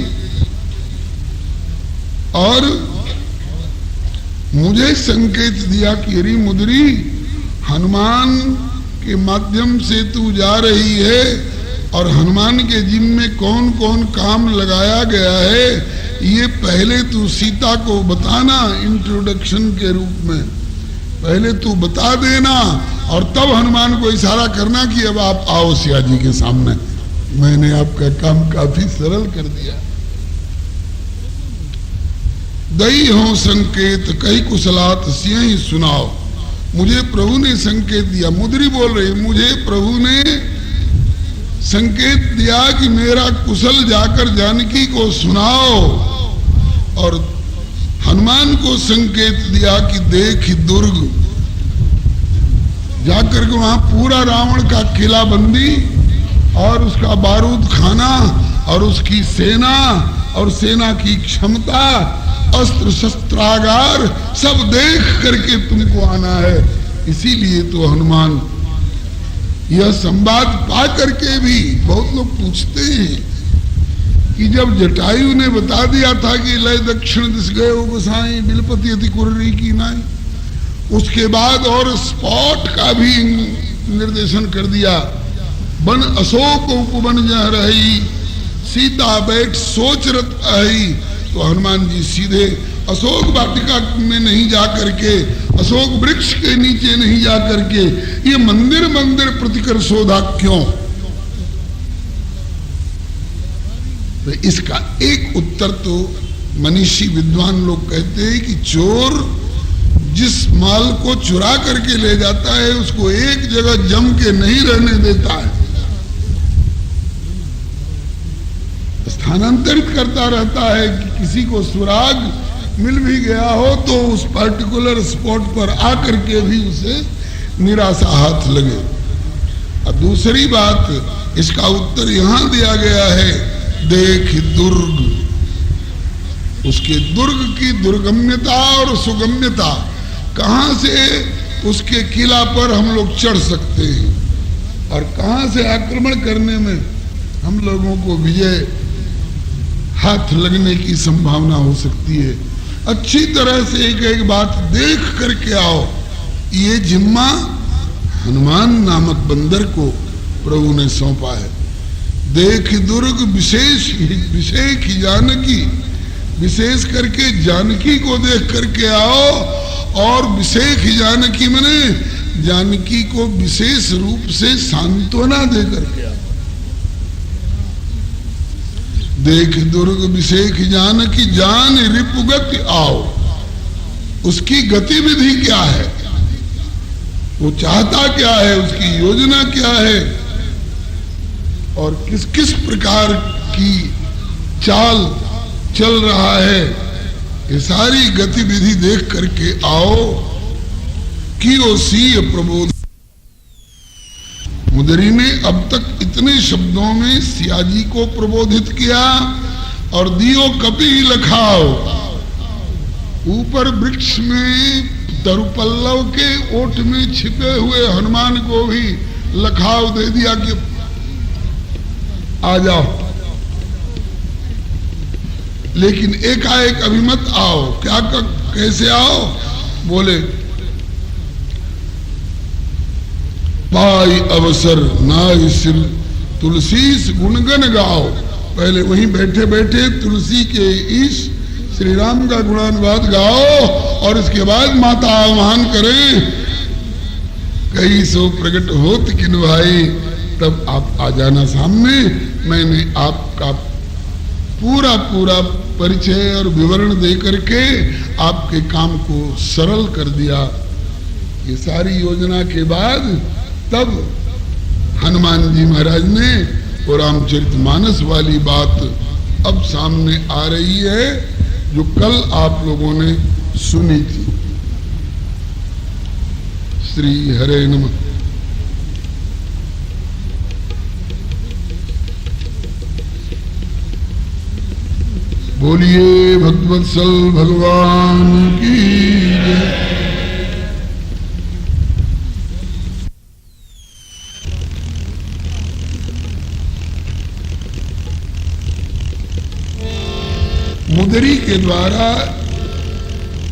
और मुझे संकेत दिया कि अरे मुद्री, हनुमान के माध्यम से तू जा रही है, और हनुमान के जिम में कौन कौन काम लगाया गया है ये पहले तू सीता को बताना, इंट्रोडक्शन के रूप में पहले तू बता देना, और तब हनुमान को इशारा करना कि अब आप आओ सिया जी के सामने, मैंने आपका काम काफी सरल कर दिया। दई हो संकेत कई कुशलात सिंह सुनाओ। मुझे प्रभु ने संकेत दिया, मुद्री बोल रही, मुझे प्रभु ने संकेत दिया कि मेरा कुशल जाकर जानकी को सुनाओ, और हनुमान को संकेत दिया कि देख दुर्ग, जाकर के वहां पूरा रावण का किला बंदी और उसका बारूद खाना और उसकी सेना और सेना की क्षमता, अस्त्र शस्त्रागार सब देख करके तुमको आना है। इसीलिए तो हनुमान यह संवाद पा करके भी बहुत लोग पूछते हैं कि जब जटायु ने बता दिया था कि लय दक्षिण दिश गए हो गोसाई बिलपति अति कुर्री की नाई, उसके बाद और स्पॉट का भी निर्देशन कर दिया। बन अशोक उपवन जह रही, सीता बैठ सोच रत आई। तो हनुमान जी सीधे अशोक वाटिका में नहीं जा करके, अशोक वृक्ष के नीचे नहीं जा करके ये मंदिर मंदिर प्रतिकर शोधा क्यों? तो इसका एक उत्तर तो मनीषी विद्वान लोग कहते हैं कि चोर जिस माल को चुरा करके ले जाता है उसको एक जगह जम के नहीं रहने देता है, स्थानांतरित करता रहता है कि किसी को सुराग मिल भी गया हो तो उस पर्टिकुलर स्पॉट पर आकर के भी उसे निराशा हाथ लगे। अब दूसरी बात, इसका उत्तर यहां दिया गया है, देख दुर्ग, उसके दुर्ग की दुर्गम्यता और सुगम्यता, कहां से उसके किला पर हम लोग चढ़ सकते हैं और कहां से आक्रमण करने में हम लोगों को विजय हाथ लगने की संभावना हो सकती है। अच्छी तरह से एक एक बात देख करके आओ। ये जिम्मा हनुमान नामक बंदर को प्रभु ने सौंपा है। देख दुर्ग विशेष जानकी, विशेष करके जानकी को देख करके आओ और विशेष जानकी मने जानकी को विशेष रूप से सांत्वना देकर के देख दुर्ग विशेष जानकी जान रिपुगति आओ। उसकी गतिविधि क्या है, वो चाहता क्या है, उसकी योजना क्या है और किस किस प्रकार की चाल चल रहा है, ये सारी गतिविधि देख करके आओ कि ओ सीय प्रबोध। मुदरी ने अब तक इतने शब्दों में सियाजी को प्रबोधित किया और दियो कपि लखाओ। ऊपर वृक्ष में तरुपल्लव के ओठ में छिपे हुए हनुमान को भी लखाव दे दिया कि आ जाओ, लेकिन एकाएक अभी मत आओ। क्या कैसे आओ? बोले पाई अवसर नाई सिर तुलसीस गुणगन गाओ। पहले वहीं बैठे बैठे तुलसी के ईश श्री राम का गुणानुवाद गाओ और इसके बाद माता आह्वान करे कहीं सो प्रकट होत किन भाई, तब आप आ जाना सामने। मैंने आपका पूरा पूरा परिचय और विवरण दे करके आपके काम को सरल कर दिया। ये सारी योजना के बाद तब हनुमान जी महाराज ने वो रामचरितमानस वाली बात अब सामने आ रही है जो कल आप लोगों ने सुनी थी। श्री हरे नमः। बोलिए भगवत्सल भगवान की जय। मुदरी के द्वारा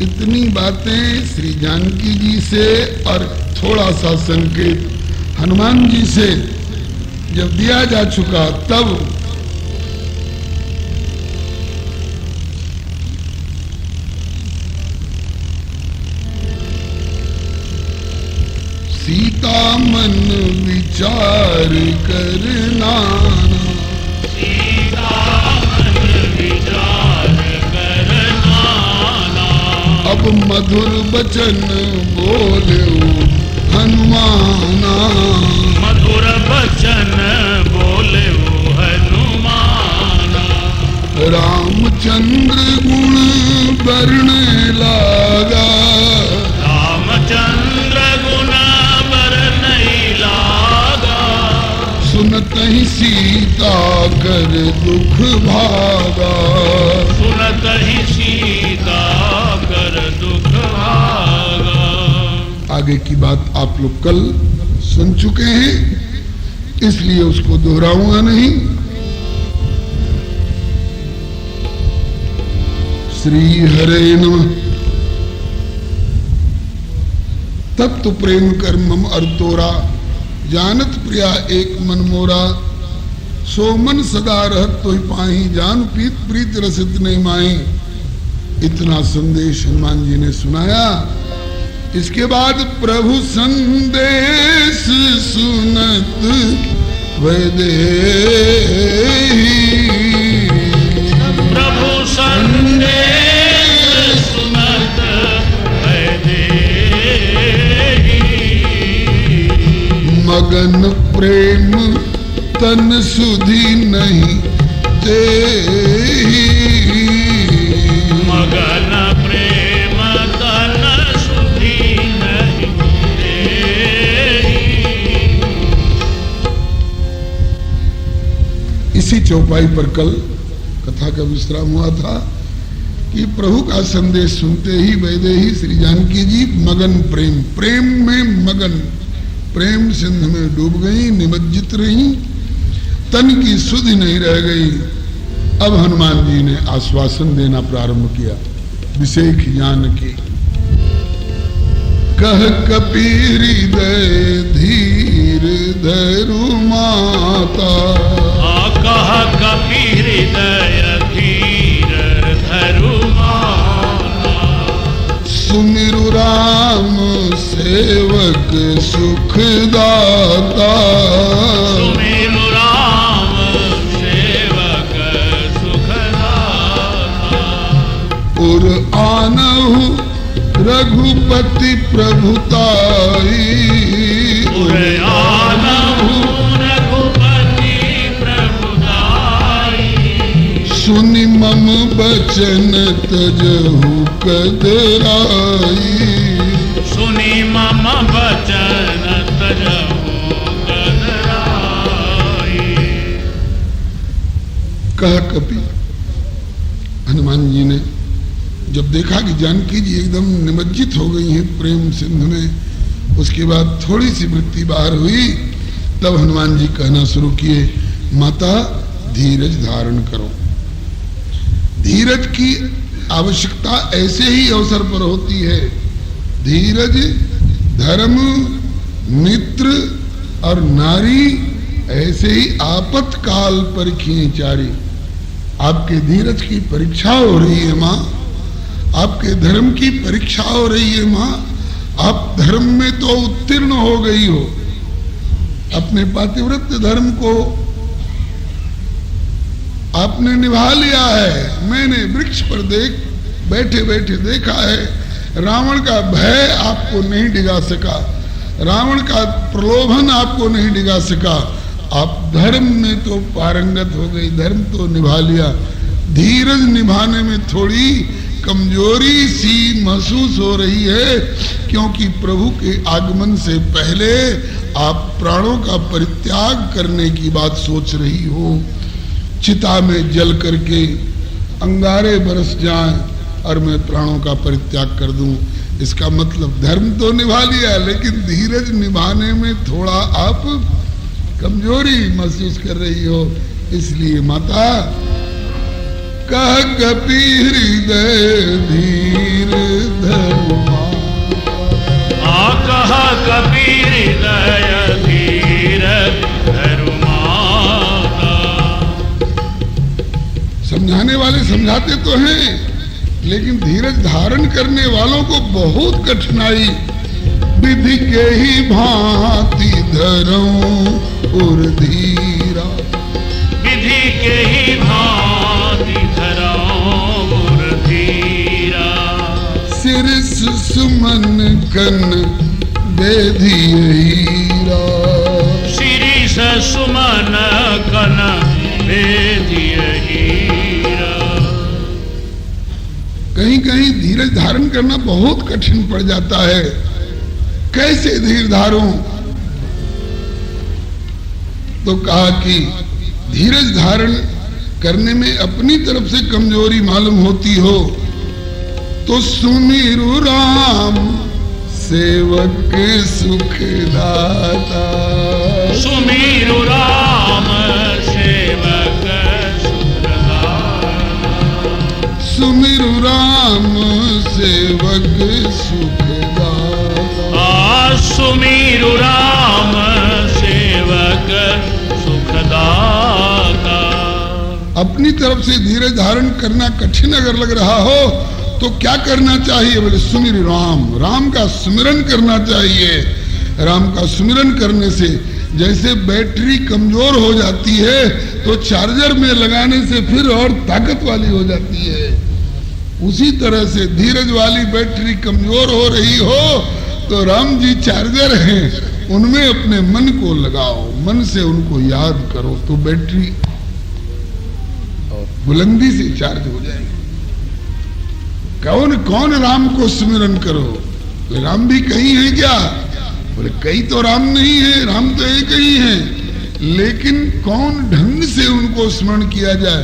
इतनी बातें श्री जानकी जी से और थोड़ा सा संकेत हनुमान जी से जब दिया जा चुका, तब सीता मन विचार करना, सीता मन विचार करना, अब मधुर बचन बोले हनुमाना। मधुर बचन बोले हनुमाना। रामचंद्र गुण वर्ण लागा, रामचंद्र गुण वर्ण लागा। सुनत ही सीता कर दुख भागा, सुनत ही सीता कर दुख भागा। आगे की बात आप लोग कल सुन चुके हैं, इसलिए उसको दोहराऊंगा नहीं। श्री हरे नमः। तब तो प्रेम कर मम अरतोरा, जानत प्रिया एक मन मोरा। सो मन सदा रहत तो ही पाही, जान पीत प्रीत रसित नहीं माही। इतना संदेश हनुमान जी ने सुनाया। इसके बाद प्रभु संदेश सुनत वैदेही, प्रभु संदेश सुनत वैदेही। मगन प्रेम तन सुधि नहीं तेहि, मगन प्रेम तन सुधि नहीं तेहि। इसी चौपाई पर कल कथा का विश्राम हुआ था कि प्रभु का संदेश सुनते ही वैदेही श्री जानकी जी मगन प्रेम, प्रेम में मगन, प्रेम सिंध में डूब गई, निमज्जित रही, तन की सुधि नहीं रह गई। अब हनुमान जी ने आश्वासन देना प्रारंभ किया। विशेष जानकी कह कपि हृदय धीर धरु माता, कह कपि हृदय धीर धरु माता। सुमिरु राम उर आनहु रघुपति प्रभुताई। उर आनहु रघुपति प्रभुताई। सुनि मम बचन तजहु कदराई। सुनि मम बचन तजहु कदराई। कह कपि, हनुमान जी ने जब देखा कि जानकी जी एकदम निमज्जित हो गई हैं प्रेम सिंधु में, उसके बाद थोड़ी सी वृत्ति बाहर हुई, तब हनुमान जी कहना शुरू किए, माता धीरज धारण करो। धीरज की आवश्यकता ऐसे ही अवसर पर होती है। धीरज धर्म, मित्र और नारी ऐसे ही आपत्काल पर किए चारी। आपके धीरज की परीक्षा हो रही है माँ, आपके धर्म की परीक्षा हो रही है माँ। आप धर्म में तो उत्तीर्ण हो गई हो, अपने पातिव्रत्य धर्म को आपने निभा लिया है। मैंने वृक्ष पर बैठे बैठे देखा है, रावण का भय आपको नहीं डिगा सका, रावण का प्रलोभन आपको नहीं डिगा सका। आप धर्म में तो पारंगत हो गई, धर्म तो निभा लिया। धीरज निभाने में थोड़ी कमजोरी सी महसूस हो रही है, क्योंकि प्रभु के आगमन से पहले आप प्राणों का परित्याग करने की बात सोच रही हो। चिता में जल करके अंगारे बरस जाएं और मैं प्राणों का परित्याग कर दूं, इसका मतलब धर्म तो निभा लिया, लेकिन धीरज निभाने में थोड़ा आप कमजोरी महसूस कर रही हो। इसलिए माता कह कपि हृदय धीर धर्मा। कह कपि हृदय धीर धर्माता। समझाने वाले समझाते तो हैं, लेकिन धीरज धारण करने वालों को बहुत कठिनाई। विधि के ही भांति धरऊं उर धीरा। विधि के ही भांति धरऊं उर धीरा। सिर सुमन कन बेधी हीरा। शिरीष सुमन कन बेधी हीरा। कहीं कहीं धीरज धारण करना बहुत कठिन पड़ जाता है। कैसे धीर धारूं? तो कहा कि धीरज धारण करने में अपनी तरफ से कमजोरी मालूम होती हो तो सुमिरु राम सेवक सुख दाता। सुमिरु राम सेवक सुख दाता। सुमिरु राम सेवक सुख दाता। सुमिरु राम सेवक सुखदाता। अपनी तरफ से धीरज धारण करना कठिन अगर लग रहा हो तो क्या करना चाहिए? बोले सुमिर राम, राम का सुमिरन करना चाहिए। राम का सुमिरन करने से जैसे बैटरी कमजोर हो जाती है तो चार्जर में लगाने से फिर और ताकत वाली हो जाती है। उसी तरह से धीरज वाली बैटरी कमजोर हो रही हो तो राम जी चार्जर हैं, उनमें अपने मन को लगाओ, मन से उनको याद करो तो बैटरी बुलंदी से चार्ज हो जाएगी। कौन कौन राम को स्मरण करो? तो राम भी कई हैं क्या? बोले कई तो राम नहीं है, राम तो एक ही है, लेकिन कौन ढंग से उनको स्मरण किया जाए,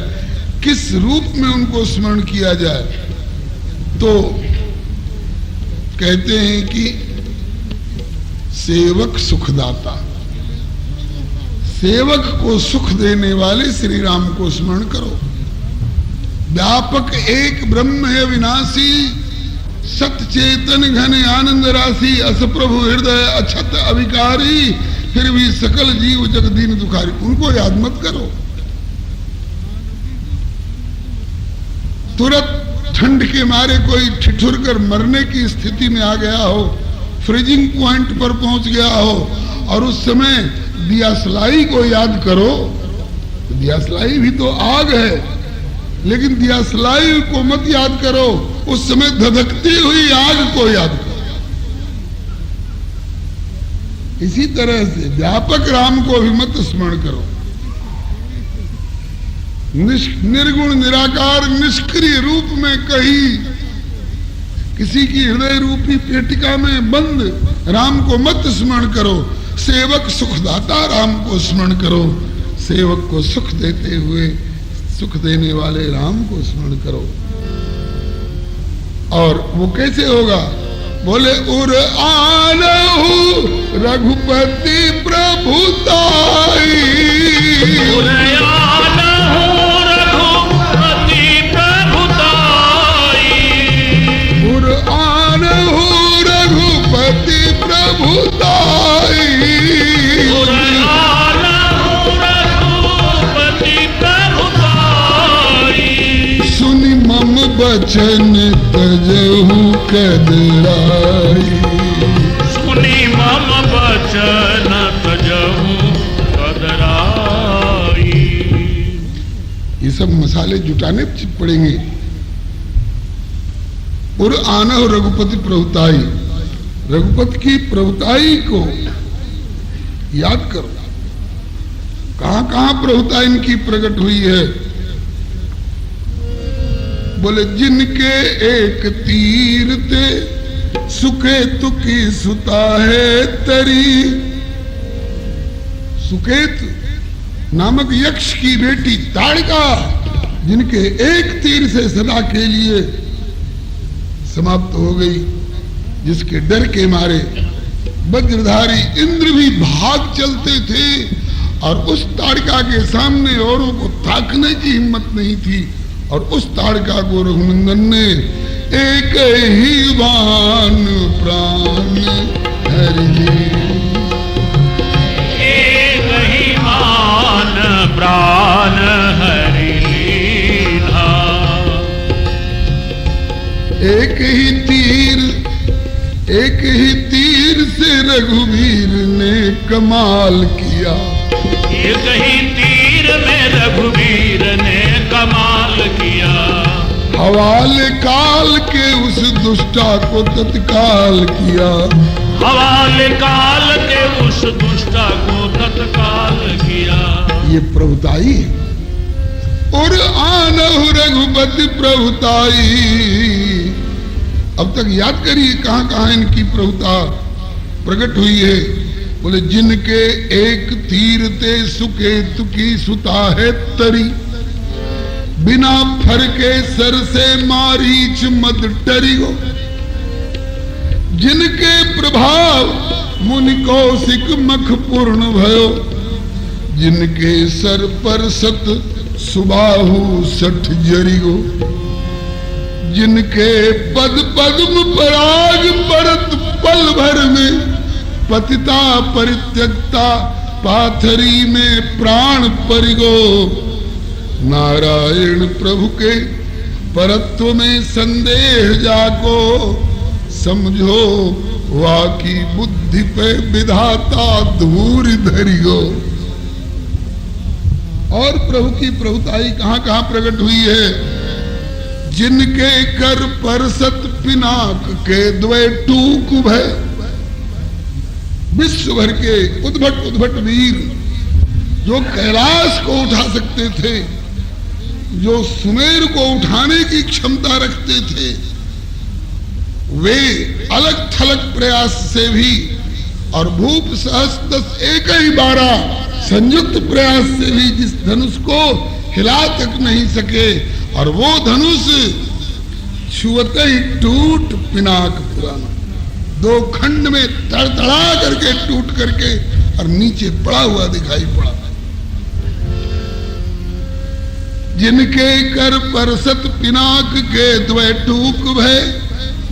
किस रूप में उनको स्मरण किया जाए? तो कहते हैं कि सेवक सुखदाता, सेवक को सुख देने वाले श्री राम को स्मरण करो। व्यापक एक ब्रह्म है विनाशी, सत चेतन घन आनंद राशि, अस प्रभु हृदय अछत अविकारी, फिर भी सकल जीव जगदीन दुखारी। उनको याद मत करो। तुरंत ठंड के मारे कोई ठिठुर कर मरने की स्थिति में आ गया हो, फ्रीजिंग पॉइंट पर पहुंच गया हो और उस समय दियासलाई को याद करो। दियासलाई भी तो आग है, लेकिन दियासलाई को मत याद करो, उस समय धधकती हुई आग को याद करो। इसी तरह से व्यापक राम को भी मत स्मरण करो। निर्गुण निराकार निष्क्रिय रूप में कहीं किसी की हृदय रूपी पेटिका में बंद राम को मत स्मरण करो। सेवक सुखदाता राम को स्मरण करो। सेवक को सुख देते हुए सुख देने वाले राम को स्मरण करो। और वो कैसे होगा? बोले उर आनहु रघुपति प्रभुताई, उर आनहु रघुपति प्रभुताई, उर आनहु रघुपति प्रभुताई, उर आनहु रघुपति प्रभुताई। सुनि मम बचन तजहु कदराई, सुनि मम बचन तजहु कदराई। ये सब मसाले जुटाने पड़ेंगे। और आनह रघुपति प्रभुताई, रघुपति की प्रभुताई को याद करो। कहां कहां प्रभुताई इनकी प्रकट हुई है? बोले जिनके एक तीर ते सुकेतु की सुता है तरी। सुकेतु नामक यक्ष की बेटी ताड़का, जिनके एक तीर से सदा के लिए समाप्त हो गई, जिसके डर के मारे वज्रधारी इंद्र भी भाग चलते थे और उस ताड़का के सामने औरों को ताकने की हिम्मत नहीं थी। और उस ताड़का को रघुनंदन ने एक ही बाण प्राण हरि लीन, एक ही बाण प्राण हरि लीना। एक ही तीर से रघुवीर ने कमाल किया। एक ही तीर में रघुवीर ने कमाल किया। हवाले काल के उस दुष्टा को तत्काल किया। हवाले काल के उस दुष्टा को तत्काल किया। ये प्रभुताई है। और आनहु रघुपति प्रभुताई। अब तक याद करिए कहां कहां इनकी प्रभुता प्रकट हुई है। बोले जिनके एक तीर ते सुकेतु की सुता है तरी, बिना फरके सर से मारीच मद टरी हो। जिनके प्रभाव मुनि कौशिक मख पूर्ण भयो, जिनके सर पर सत सुबाहु सठ जरी हो। जिनके पद पद्म पराग परत पल भर में, पतिता परित्यक्ता पाथरी में प्राण परिगो। नारायण प्रभु के परत्व में संदेह जाको, समझो वाकी बुद्धि पे विधाता धूर धरिगो। और प्रभु की प्रभुताई कहां कहां प्रकट हुई है? जिनके कर पर सत पिनाक के द्वय टूक भय, विश्व भर के उद्भट वीर जो कैलाश को उठा सकते थे, जो सुमेर को उठाने की क्षमता रखते थे, वे अलग थलग प्रयास से भी और भूप सहस्त्रदश एक ही 12 संयुक्त प्रयास से भी जिस धनुष को हिला तक नहीं सके, और वो धनुष छुअते ही टूट पिनाक पुराना, 2 खंड में तड़तड़ा करके टूट करके और नीचे पड़ा हुआ दिखाई पड़ा। जिनके कर पर सत पिनाक के द्वय टूक भय,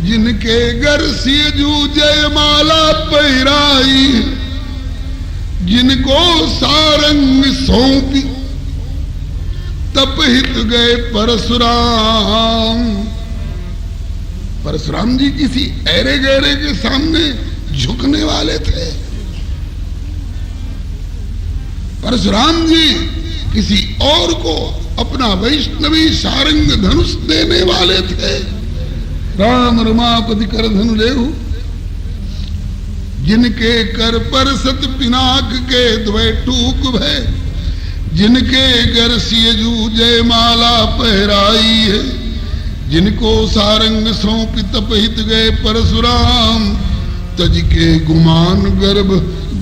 जिनके गर सिय जू जयमाला पैराई। जिनको सारंग सौंपी तप हित गए परशुराम। परशुराम जी किसी ऐरे गहरे के सामने झुकने वाले थे। परशुराम जी किसी और को अपना वैष्णवी सारंग धनुष देने वाले थे। राम रमापति कर धनु लेहु, जिनके कर पर सत पिनाक के द्वै टूक भय, जिनके घर सियजू जय माला पहराई है, जिनको सारंग सौंप तपहित गए परशुराम, तज के गुमान गर्भ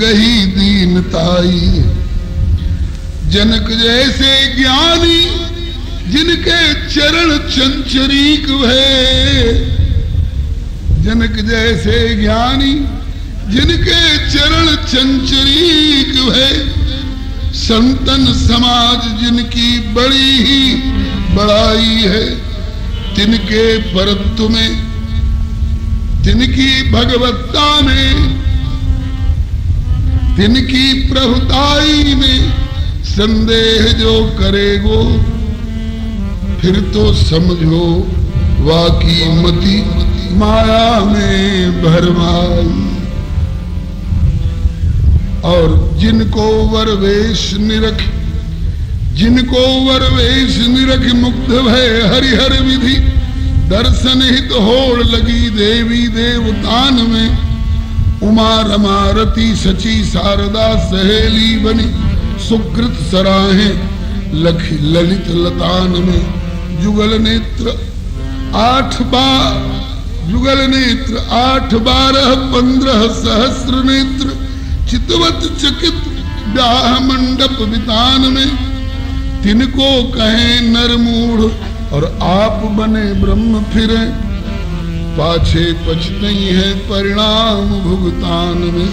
गही दीनताई। जनक जैसे ज्ञानी जिनके चरण चंचरीक भय, जनक जैसे ज्ञानी जिनके चरण चंचरीक भय, संतन समाज जिनकी बड़ी ही बड़ाई है, तिनके परत्व में तिनकी भगवत्ता में तिनकी प्रभुताई में संदेह जो करेगो, फिर तो समझो वाकी मति माया में भरमाई। और जिनको वरवेश निरख, जिनको वरवेश निरख मुग्ध भय हरिहर विधि, दर्शन हित होड़ लगी देवी देवतान में, उमा रमारती सची शारदा सहेली बनी, सुकृत सराहे लखी ललित लतान में, जुगल नेत्र 8 बार, जुगल नेत्र 8 12 15 सहस्र नेत्र, चितवत चकित ब्याह मंडप वितान में, तिनको कहें नर मूढ़ और आप बने ब्रह्म फिरे, पाछे पछतई है परिणाम भुगतान में।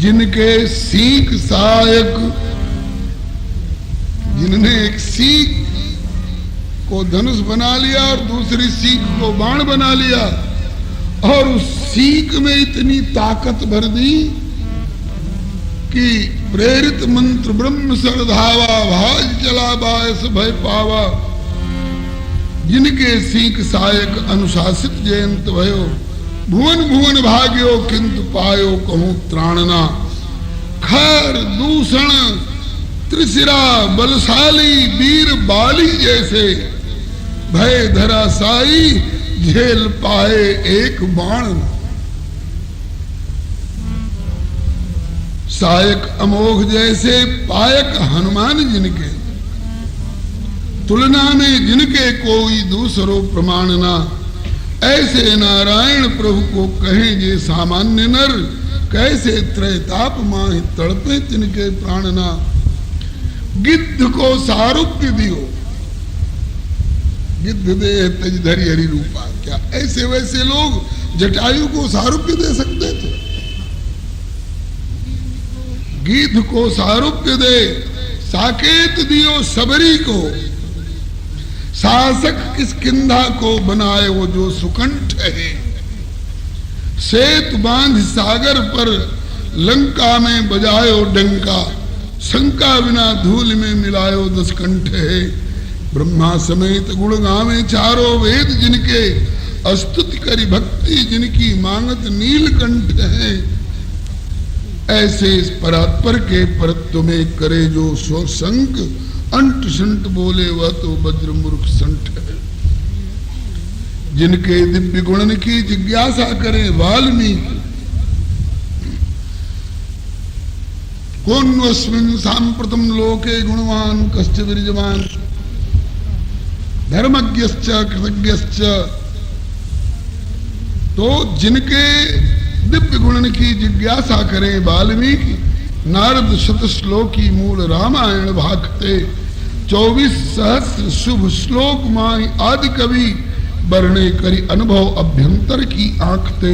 जिनके सीख सहायक, जिन्होंने एक सीख को धनुष बना लिया और दूसरी सीख को बाण बना लिया, और उस सीख में इतनी ताकत भर दी कि प्रेरित मंत्र ब्रह्म सरधावा, भाज चला बायस भय पावा। जिनके सीख सहायक अनुशासित जयंत भयो, भुवन भुवन भाग्यो किंतु पायो कहूं त्राणना। खर दूषण त्रिशिरा बलशाली वीर बाली जैसे, भय धरा साई झेल पाए एक बाण। सहायक अमोघ जैसे पायक हनुमान जिनके, तुलना में जिनके कोई दूसरो प्रमाण ना। ऐसे नारायण प्रभु को कहें जे सामान्य नर, कैसे त्रैताप माहि तड़पे तिनके प्राण ना। गिद्ध को सारूप्य दियो, गिद्ध दे तज धरि हरि रूपा। क्या ऐसे वैसे लोग जटायु को सारूप्य दे सकते थे? गिद्ध को सारूप्य दे, साकेत दियो सबरी को। शासक किष्किंधा को बनाए वो जो सुकंठ है। सेतु बांध सागर पर लंका में बजायो डंका, शंका बिना धूल में मिलायो 10 कंठ है। ब्रह्मा समेत गुण गावे चारों वेद जिनके, अस्तुति करी भक्ति जिनकी मांगत नीलकंठ है। ऐसे इस परात्पर के परत्व में करे जो सो संक, अंट संट बोले वह तो वज्र मूर्ख संठ है। जिनके दिव्य गुणन की जिज्ञासा करे वाल्मीकि, कोन्वस्मिन् सांप्रतम लोके गुणवान कश्च विरजवान, धर्मज्ञश्च कृतज्ञश्च। तो जिनके दिव्य गुणन की जिज्ञासा करें वाल्मीकि, नारद शत श्लोकी मूल रामायण भाखते। 24 सहस्र शुभ श्लोक माई आदि कवि, वर्णे करी अनुभव अभ्यंतर की आंखते।